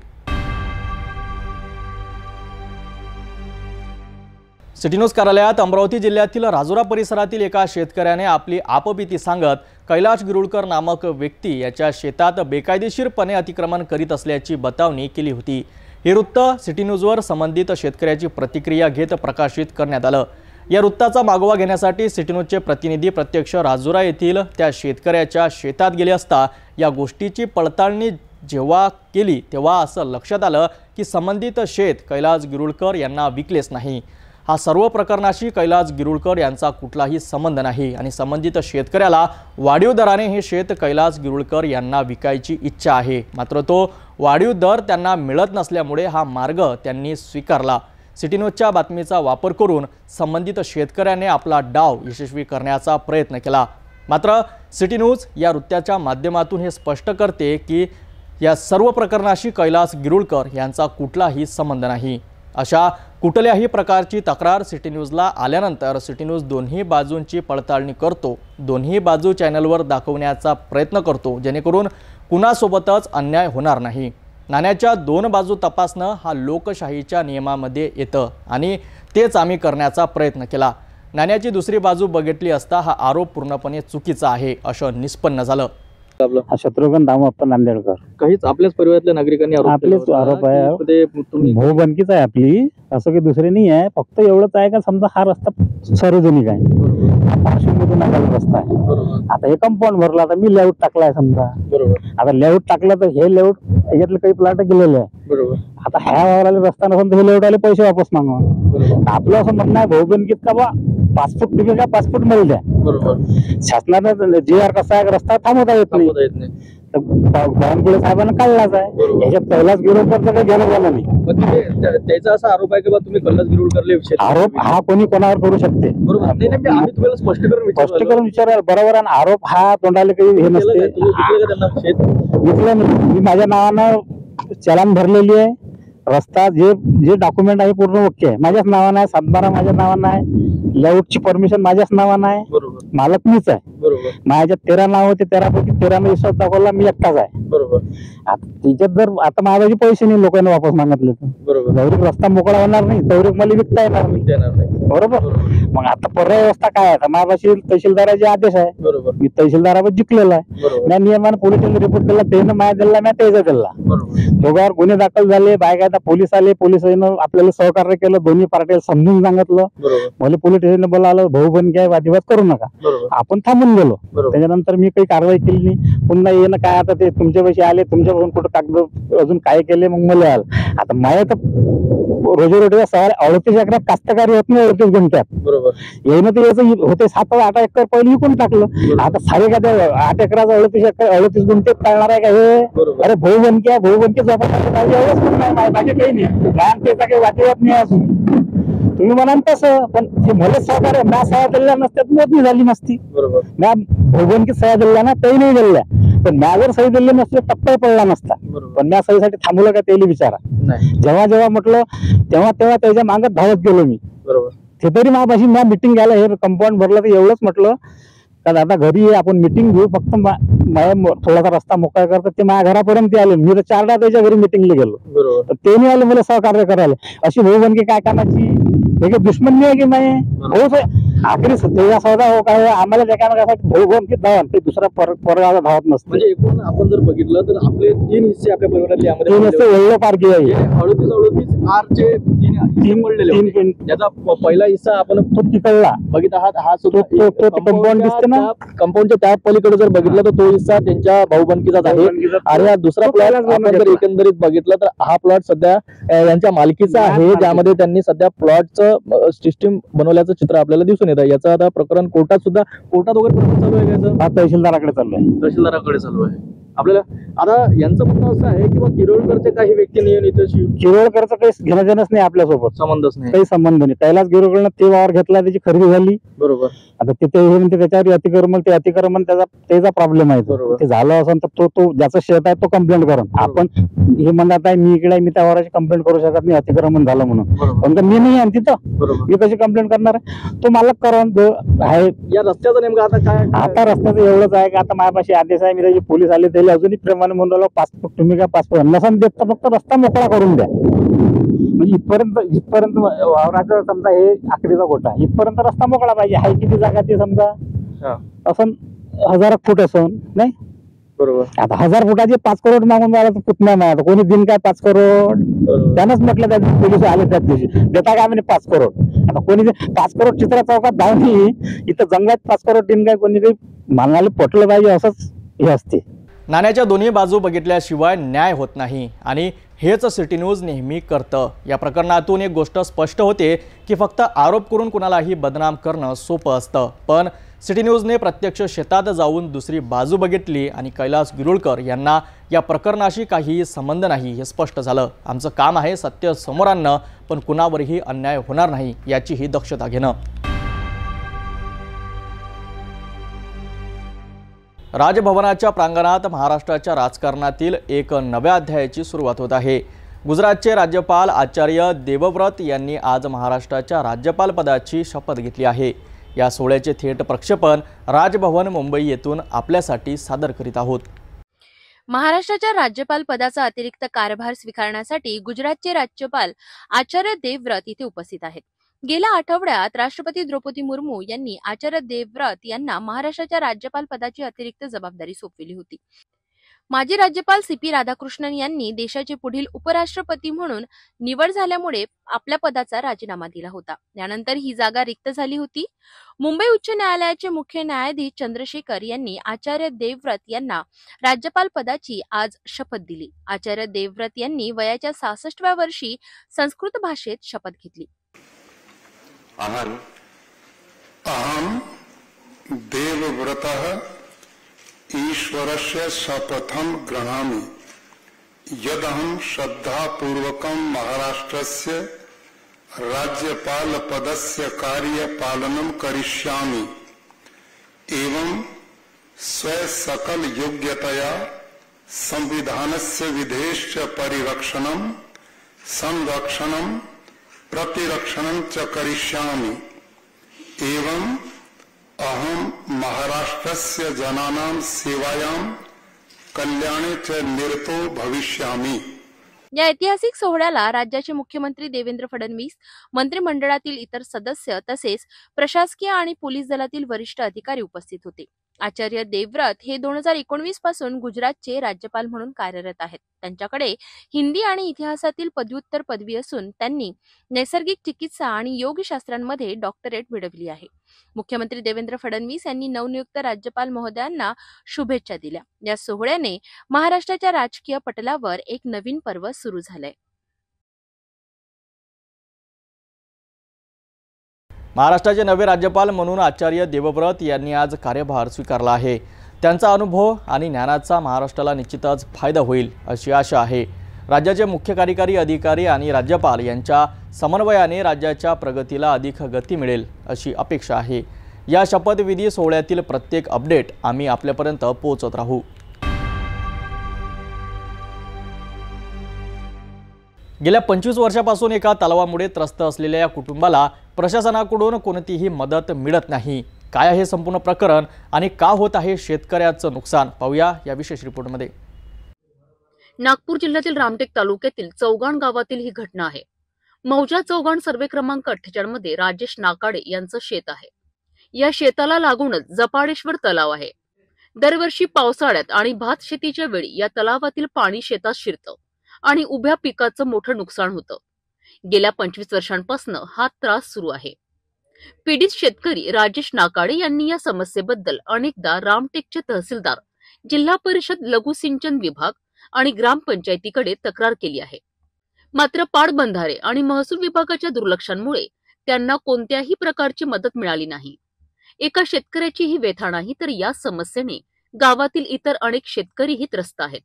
सिटी न्यूज कार्यालयात अमरावती जिल्ह्यातील राजुरा परिसरातील एका शेतकऱ्याने आपली आपबीती सांगत कैलाश गिरुळकर नामक व्यक्ती याच्या शेतात बेकायदेशीरपणे अतिक्रमण करीत असल्याची बतावणी केली होती। हे वृत्त सिटी न्यूजवर संबंधित शेतकऱ्याची प्रतिक्रिया घेत प्रकाशित करण्यात आलं। या वृत्ताचा मागोवा घेण्यासाठी सिटी न्यूजचे प्रतिनिधी प्रत्यक्ष राजुरा येथील त्या शेतकऱ्याच्या शेतात गेले असता या गोष्टीची पडताळणी जेव्हा केली तेव्हा असं लक्षात आलं की संबंधित शेत कैलास गिरुळकर यांना विकलेच नाही। हा सर्व प्रकरणाशी कैलास गिरुळकर यांचा कुठलाही संबंध नाही आणि संबंधित शेतकऱ्याला वाढीव दराने हे शेत कैलास गिरुळकर यांना विकायची इच्छा आहे, मात्र तो वाढीव दर त्यांना मिळत नसल्यामुळे हा मार्ग त्यांनी स्वीकारला। सिटी न्यूजच्या बातमीचा वापर करून संबंधित शेतकऱ्याने आपला डाव यशस्वी करण्याचा प्रयत्न केला, मात्र सिटी न्यूज या वृत्ताच्या माध्यमातून हे स्पष्ट करते की या सर्व प्रकरणाशी कैलास गिरुळकर यांचा कुठलाही संबंध नाही। अशा कुठल्याही प्रकारची तक्रार सिटी न्यूजला आल्यानंतर सिटी न्यूज दोन्ही बाजूंची पडताळणी करतो, दोन्ही बाजू चॅनलवर दाखवण्याचा प्रयत्न करतो, जेणेकरून कुणासोबतच अन्याय होणार नाही। नाण्याच्या 2 बाजू तपासणं हा लोकशाहीच्या नियमामध्ये येतं आणि तेच आम्ही करण्याचा प्रयत्न केला। नाण्याची दुसरी बाजू बघितली असता हा आरोप पूर्णपणे चुकीचा आहे असं निष्पन्न झालं। शत्रुघ्न दामप्पा नांदेडकर काहीच आपल्याच परिवारातल्या नागरिकांनी आपलेच आरोप आहे, भाऊबंदकीच आहे आपली, असं काही दुसरे नाही आहे। फक्त एवढंच आहे का समजा हा रस्ता सार्वजनिक आहे, पार्श्वमधून आलेला रस्ता आहे। आता हे कंपाऊंड भरला, आता मी लेआउट टाकलाय समजा, आता लेआउट टाकलं तर हे लेआउट याच्यातले काही प्लॉट गेलेले आहे, आता ह्या वावराला रस्ता नसून हे लेआउट आले पैसे वापस मागवा। आपलं असं म्हणणं आहे भाऊबंदकीत का बा 5 फूट तुम्ही का 5 फूट मिळू द्या, शासनानं GR कसा आहे रस्ता थांबवता येत नाही, बावनकुळे साहेबांना काढलाच आहे, याच्यात कैलास गिरुळकरचं काही घेणं झालं नाही। त्याचा असा आरोप आहे की तुम्ही कैलास गिरुळकरले आरोप हा कोणी कोणावर करू शकते, स्पष्टीकरण विचारायला बरोबर आहे। आरोप हा तोंडाला काही हे नसते, विकलं नाही, मी माझ्या नावानं चलान भरलेली आहे, रस्ता जे डॉक्युमेंट आहे पूर्ण ओके आहे, माझ्याच नावानं आहे, सातबारा माझ्या नावानं आहे, लेआउटची परमिशन माझ्याच नावानं आहे, मालक मीच आहे। माझ्यात 13 नाव होते, 13 पैकी 13 ने विश्वास दाखवला, मी एकटाच आहे। तिच्यात जर आता माझे पैसे नाही लोकांनी वापस मागितले तर जवळीक रस्ता मोकळा होणार नाही, तवरीक मला विकता येणार नाही, बरोबर। मग आता पर्याय व्यवस्था काय आहे, माझ्यापाशी तहसीलदाराचे आदेश आहे, मी तहसीलदारावर जिंकलेला आहे, मी नियमाने पोलिसांनी रिपोर्ट दिला, त्यानं माझ्या दिला, मी त्याचा दिला, दोघांवर गुन्हे दाखल झाले, बायकायदा पोलीस आले, पोलिसांनी आपल्याला सहकार्य केलं, दोन्ही पार्टीला समजून सांगितलं, मला पोलीस स्टेशनला बोलावलं, भाऊबंदकी आहे, वादविवाद करू नका, आपण थांबून गेलो। त्याच्यानंतर मी काही कारवाई केली नाही, पुन्हा येणं काय आता ते तुमच्या पैसे आले, तुमच्यापासून कुठं कागद अजून काय केले, मग मला आलं। आता माझ्या तर रोजीरोटीचा सवाल 38 एकरात कास्तकारी होत नाही 38 गुंठ्यात. बरोबर येणं तर याचं होते 7-8 एकर पहिले विकून टाकलं. आता सारे का त्या 8 एकराचा 38 गुंठ्यात चालणार आहे का हे? अरे भाऊ बनकी झोपा पाहिजे एवढंच पण नाही, बाकी काही नाही. लहान त्याचा काही वाटेवत नाही अजून. तुम्ही म्हणाल तसं, पण हे भले सहकार्य म्या सह्या दिल्या नसत्यात मोजणी झाली नसती. बरोबर म्या भोगवणकी सह्या दिल्या ना तेही नाही दिल्या, पण म्या जर सही दिली नसते टप्पा पडला नसता. पण म्या सहीसाठी थांबवलं का तेही विचारा. जेव्हा म्हटलं तेव्हा त्याच्या मागत धावत गेलो मी. बरोबर ते तरी माझ्यापाशी म्या मिटिंग घ्यायला हे कंपाऊंड भरलं तर एवढंच म्हटलं का दादा घरी ये, आपण मिटिंग घेऊ, फक्त माझ्या थोडासा रस्ता मोकळा करतात. ते माझ्या घरापर्यंत आले. मी तर 4दा त्याच्या घरी मिटिंगला गेलो. बरोबर ते नाही आले मला सहकार्य करायला. अशी भाऊ बनकी काय कामाची? हे दुश्मन नाही आहे की नाही? हो आखरी सध्या सौदा हो काय आम्हाला एकामेकासाठी भाऊ बनकी धावत, ते दुसरा परगावाला धावत नसते. म्हणजे एकूण आपण जर बघितलं तर आपले 3 हिस्से आपल्या परिवारातले यामध्ये तीन असते वेगळं पारखी आहे. 38 आरचे 3 हिस्से पडलेले होते. ज्याचा पहिला हिस्सा आपण तो तिकडला बघित आहात. हा कंपाऊंड दिसते ना, कंपाऊंडच्या त्या पलीकडे जर बघितलं तर तो हिस्सा त्यांच्या भाऊबंदकीचाच आहे. आणि हा दुसरा प्लॉट आपण जर एकंदरीत बघितलं तर हा प्लॉट सध्या यांच्या मालकीचा आहे, ज्यामध्ये त्यांनी सध्या प्लॉटचं सिस्टीम बनवल्याचं चित्र आपल्याला दिसून येतं. याचं आता प्रकरण कोर्टात वगैरे प्रकरण चालू आहे का? तहसीलदाराकडे चालू आहे. तहसीलदाराकडे चालू आहे. आपल्याला आता यांचं म्हणणं असं आहे की किरोळकरचे काही व्यक्ती नियम इथं किरोळकरचं काही घेणं देणंच नाही आपल्यासोबत, संबंधच नाही, काही संबंध नाही. कैलास गिरोळकडनं ते वावर घेतला, त्याची खरेदी झाली. बरोबर आता तिथे हे म्हणते त्याच्यावर अतिक्रमण त्याचा प्रॉब्लेम आहे. ते झालं असं तर तो ज्याचं शेत आहे तो कंप्लेंट करून, आपण हे म्हणत आहे मी इकडे मी त्या वावराची कंप्लेंट करू शकत नाही अतिक्रमण झालं म्हणून. पण मी नाही आहे तिथं, मी कशी कंप्लेंट करणार आहे? तो मालक करून जो आहे. या रस्त्याचं नेमकं आता काय? आता रस्त्याचं एवढंच आहे की आता माझ्यापाशी आदेश आहे, मी त्याचे पोलीस आले त्याला अजूनही प्रेमाने म्हणून राहिलो, पासपोर्ट तुम्ही काय पासपोर्ट नसन देत तर फक्त रस्ता मोकळा करून द्या. म्हणजे इथपर्यंत वावराचं समजा हे आखरीचा गोटा, इथपर्यंत रस्ता मोकळा पाहिजे. हाय किती जागा ते समजा असं 1000 फूट असून नाही. बरोबर आता 1000 फुटाचे 5 करोड मागून राहिला तर पुतण्या नाही. आता कोणी दिन काय 5 करोड? त्यानंच म्हटलं त्या दिवशी पोलीस आले त्या दिवशी देता काय म्हणे 5 करोड. आता कोणी 5 करोड चित्रा चौकात धावणी, इथं जंगलात 5 करोड दिन काय कोणी काही मानायला पटलं पाहिजे असंच हे असते. नाण्याच्या दोन्ही बाजू बघितल्याशिवाय न्याय होत नाही आणि हेच सिटी न्यूज नेहमी करतं. या प्रकरणातून एक गोष्ट स्पष्ट होते की फक्त आरोप करून कुणालाही बदनाम करणं सोपं असतं, पण सिटी न्यूजने प्रत्यक्ष शेतात जाऊन दुसरी बाजू बघितली आणि कैलास गिरोळकर यांना या प्रकरणाशी काही संबंध नाही हे स्पष्ट झालं. आमचं काम आहे सत्य समोर आणणं, पण कुणावरही अन्याय होणार नाही याचीही दक्षता घेणं. राजभवनाच्या प्रांगणात महाराष्ट्राच्या राजकारणातील एक नव्या अध्यायाची सुरुवात होत आहे. गुजरातचे राज्यपाल आचार्य देवव्रत यांनी आज महाराष्ट्राच्या राज्यपाल पदाची शपथ घेतली आहे. या सोहळ्याचे थेट प्रक्षेपण राजभवन मुंबई येथून आपल्यासाठी सादर करीत आहोत. महाराष्ट्राच्या राज्यपाल पदाचा अतिरिक्त कारभार स्वीकारण्यासाठी गुजरातचे राज्यपाल आचार्य देवव्रत इथे उपस्थित आहेत. गेल्या आठवड्यात राष्ट्रपती द्रौपदी मुर्मू यांनी आचार्य देवव्रत यांना महाराष्ट्राच्या राज्यपाल पदाची अतिरिक्त जबाबदारी सोपविली होती. माजी राज्यपाल CP राधाकृष्णन यांनी देशाचे पुढील उपराष्ट्रपती म्हणून निवड झाल्यामुळे आपल्या पदाचा राजीनामा दिला होता. त्यानंतर ही जागा रिक्त झाली होती. मुंबई उच्च न्यायालयाचे मुख्य न्यायाधीश चंद्रशेखर यांनी आचार्य देवव्रत यांना राज्यपाल पदाची आज शपथ दिली. आचार्य देवव्रत यांनी वयाच्या 66व्या वर्षी संस्कृत भाषेत शपथ घेतली. अहम देवव्रतः ईश्वरस्य शपथं गृह्णामि यदहं श्रद्धापूर्वकं महाराष्ट्रस्य राज्यपाल पदस्य कार्यपालनं करिष्यामि एवं स्वसकल योग्यतया संविधानस्य विधेश्च परिरक्षणं संरक्षणं प्रतिरक्षणं च करिष्यामि एवं अहम महाराष्ट्रस्य जनानां सेवायां कल्याणे च निरतो भविष्यामि. या ऐतिहासिक सोहळ्याला राज्याचे मुख्यमंत्री देवेंद्र फडणवीस, मंत्रिमंडळातील इतर सदस्य तसेच प्रशासकीय आणि पोलीस दलातील वरिष्ठ अधिकारी उपस्थित होते. आचार्य देवव्रत हे 2019 पासून गुजरातचे राज्यपाल म्हणून कार्यरत आहेत. त्यांच्याकडे हिंदी आणि इतिहासातील पदव्युत्तर पदवी असून त्यांनी नैसर्गिक चिकित्सा आणि योगशास्त्रांमध्ये डॉक्टरेट मिळवली आहे. मुख्यमंत्री देवेंद्र फडणवीस यांनी नवनियुक्त राज्यपाल महोदयांना शुभेच्छा दिल्या. या सोहळ्याने महाराष्ट्राच्या राजकीय पटलावर एक नवीन पर्व सुरू झालंय. महाराष्ट्राचे नवे राज्यपाल म्हणून आचार्य देवव्रत यांनी आज कार्यभार स्वीकारला आहे। त्यांचा अनुभव आणि ज्ञानाचा महाराष्ट्राला निश्चितच फायदा होईल अशी आशा आहे। राज्याचे मुख्य कार्यकारी अधिकारी आणि राज्यपाल यांच्या समन्वयाने राज्याच्या प्रगतीला अधिक गती मिळेल अशी अपेक्षा आहे। या शपथविधी सोहळ्यातील प्रत्येक अपडेट आम्ही आपल्यापर्यंत पोहोचवत राहू। गेल्या 25 वर्षापासून एका तलावामुळे त्रस्त असलेल्या या कुटुंबाला प्रशासनाकडून कोणतीही मदत मिळत नाही। काय आहे संपूर्ण प्रकरण आणि का होत आहे शेतकऱ्याचं नुकसान, पाहूया या विशेष रिपोर्टमध्ये। नागपूर जिल्ह्यातील रामटेक तालुक्यातील चौगाण गावातील ही घटना आहे। मौजा चौगाण सर्वे क्रमांक 48 मध्ये राजेश नाकाडे यांचं शेत आहे। या शेताला लागूनच जपाडेश्वर तलाव आहे। दरवर्षी पावसाळ्यात आणि भात शेतीच्या वेळी या तलावातील पाणी शेतात शिरतं आणि उभ्या पिकाचं मोठं नुकसान होतं। गेल्या 25 वर्षांपासून हा त्रास सुरू आहे। पीडित शेतकरी राजेश नाकाडे यांनी या समस्येबद्दल अनेकदा रामटेकचे तहसीलदार, जिल्हा परिषद लघु सिंचन विभाग आणि ग्रामपंचायतीकडे तक्रार केली आहे। मात्र पाटबंधारे आणि महसूल विभागाच्या दुर्लक्षामुळे त्यांना कोणत्याही प्रकारची मदत मिळाली नाही। एका शेतकऱ्याची ही व्यथा नाही, तर या समस्येने गावातील इतर अनेक शेतकरीही त्रस्त आहेत।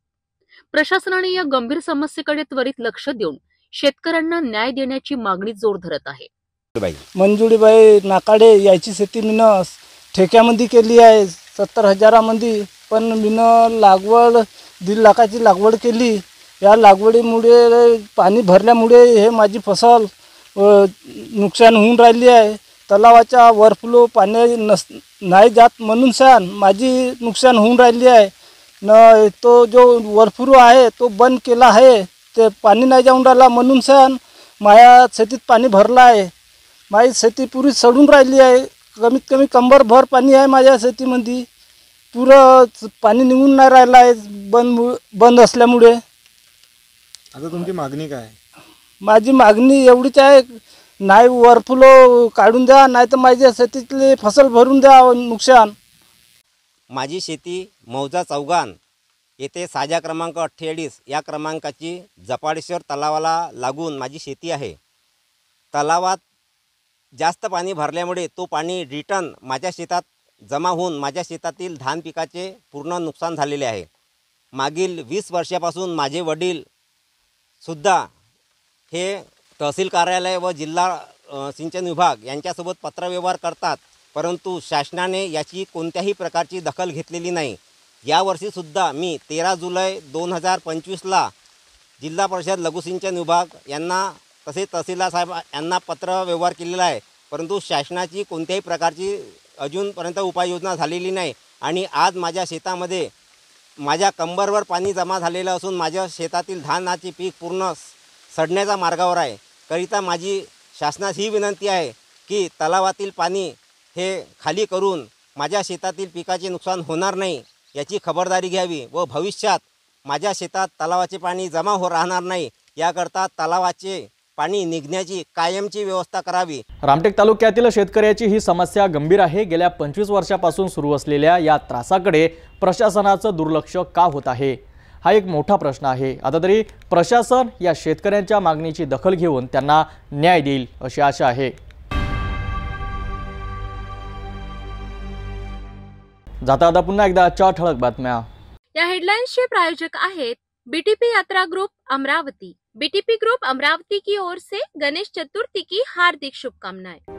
प्रशासनाने या गंभीर समस्येकडे त्वरित लक्ष देऊन शेतकऱ्यांना न्याय देण्याची मागणी जोर धरत आहे। मंजुळीबाई नाकाडे याची शेती मीनं ठेक्यामध्ये केली आहे 70,000 मध्ये, पण मीनं लागवड 1.5 लाखाची लागवड केली। या लागवडीमुळे पाणी भरल्यामुळे हे माझी फसल नुकसान होऊन राहिली आहे। तलावाच्या वरफ्लो पाणी नाही जात म्हणून सान माझी नुकसान होऊन राहिली आहे। न तो जो वरफ्लो आहे तो बंद केला आहे, ते पाणी नाही जाऊन राहिला म्हणून सान माझ्या शेतीत पाणी भरला आहे। माझी शेती पुरी सडून राहिली आहे। कमीत कमी कंबरभर पाणी आहे माझ्या शेतीमध्ये, पुरं पाणी निघून नाही राहिलं आहे बंद असल्यामुळे। आता तुमची मागणी काय? माझी मागणी एवढीच आहे, नाही वरफ्लो काढून द्या, नाही तर माझ्या शेतीतली फसल भरून द्या नुकसान। माझी शेती मौजा चौगाण येथे साजा क्रमांक 48 या क्रमांकाची जपाडेश्वर तलावाला लागून माझी शेती आहे। तलावात जास्त पाणी भरल्यामुळे तो पाणी रिटर्न माझ्या शेतात जमा होऊन माझ्या शेतातील धान पिकाचे पूर्ण नुकसान झालेले आहे। मागील 20 वर्षापासून माझे वडील सुद्धा हे तहसील कार्यालय व जिल्हा सिंचन विभाग यांच्यासोबत पत्रव्यवहार करतात, परंतु शासनाने याची कोणत्याही प्रकारची दखल घेतलेली नाही। यावर्षीसुद्धा मी 13 जुलै 2025ला जिल्हा परिषद लघु सिंचन विभाग यांना तसेच तहसीलदार साहेब यांना पत्र व्यवहार केलेला आहे, परंतु शासनाची कोणत्याही प्रकारची अजूनपर्यंत उपाययोजना झालेली नाही। आणि आज माझ्या शेतामध्ये माझ्या कंबरवर पाणी जमा झालेलं असून माझ्या शेतातील धानाचे पीक पूर्ण सडण्याच्या मार्गावर आहे। करिता माझी शासनास ही विनंती आहे की तलावातील पाणी हे खाली करून माझ्या शेतातील पिकाचे नुकसान होणार नाही याची खबरदारी घ्यावी व भविष्यात माझ्या शेतात तलावाचे पाणी जमा राहणार नाही याकरता तलावाचे पाणी निघण्याची कायमची व्यवस्था करावी। रामटेक तालुक्यातील शेतकऱ्याची ही समस्या गंभीर आहे। गेल्या 25 वर्षापासून सुरू असलेल्या या त्रासाकडे प्रशासनाचं दुर्लक्ष का होत आहे, हा एक मोठा प्रश्न आहे। आता तरी प्रशासन या शेतकऱ्यांच्या मागणीची दखल घेऊन त्यांना न्याय देईल अशी आशा आहे। जाता पुन्हा एकदा आजच्या ठळक बातम्या। या हेडलाइन्सचे प्रायोजक आहेत बीटीपी यात्रा group Amravati. BTP group Amravati की ओर से गणेश चतुर्थी की हार्दिक शुभकामनाएं।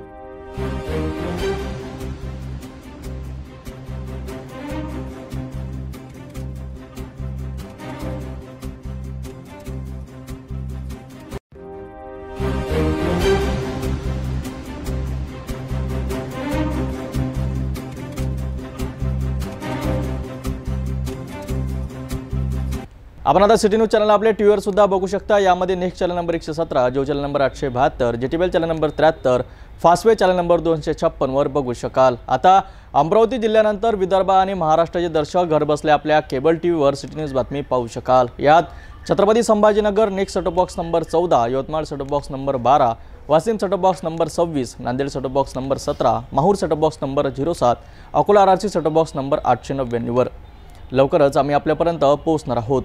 आपण आता सिटी न्यूज चॅनल आपल्या टीव्हीवर सुद्धा बघू शकता। यामध्ये नेक्स्ट चॅनल नंबर 117, जो channel number 872, JTBL channel number 73, Fastway channel number 256 वर बघू शकाल। आता अमरावती जिल्ह्यानंतर विदर्भ आणि महाराष्ट्राचे दर्शक घरबसल्या आपल्या केबल टीव्हीवर सिटी न्यूज बातमी पाहू शकाल। यात Chhatrapati Sambhajinagar next setup box number 14, Yavatmal setup box number 12, Washim setup box number 26, Nanded setup box number 17, Mahur setup box number 07, Akola RRC setup box number 899 वर लवकरच आम्ही आपल्यापर्यंत पोहोचणार आहोत।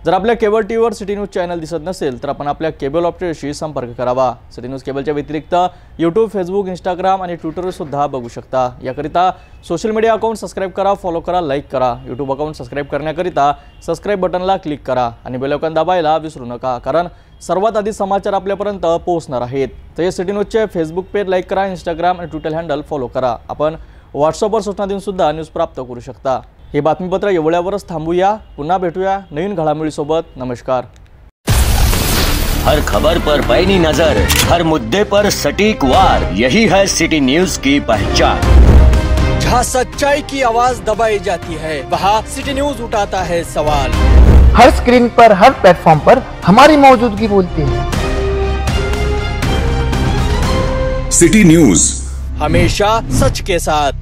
जर आपल्या केबल टीव्हीवर सिटी न्यूज चॅनल दिसत नसेल तर आपण आपल्या केबल ऑपरेटरशी संपर्क करावा। सिटी न्यूज केबलच्या व्यतिरिक्त यूट्यूब, फेसबुक, इंस्टाग्राम आणि ट्विटरवर सुद्धा बघू शकता। याकरिता सोशल मीडिया अकाउंट सबस्क्राईब करा, फॉलो करा, लाईक करा। यूट्यूब अकाउंट सबस्क्राईब करण्याकरिता सबस्क्राईब बटनला क्लिक करा आणि बेल आयकॉन दाबायला विसरू नका, कारण सर्वात आधी समाचार आपल्यापर्यंत पोहोचणार आहेत। तर या सिटी न्यूजचे फेसबुक पेज लाईक करा, इंस्टाग्राम आणि ट्विटर हँडल फॉलो करा। आपण व्हॉट्सअपवर सूचना देऊन सुद्धा न्यूज प्राप्त करू शकता। हे बातमीपत्र एवढ्यावरच थांबूया, पुन्हा भेटूया नवीन घडामोडीसोबत। नमस्कार। हर खबर पर पैनी नजर, हर मुद्दे पर सटीक वार, यही है सिटी न्यूज की पहचान। जहाँ सच्चाई की आवाज दबाई जाती है वहाँ सिटी न्यूज उठाता है सवाल। हर स्क्रीन पर, हर प्लेटफॉर्म पर हमारी मौजूदगी बोलती है। सिटी न्यूज हमेशा सच के साथ।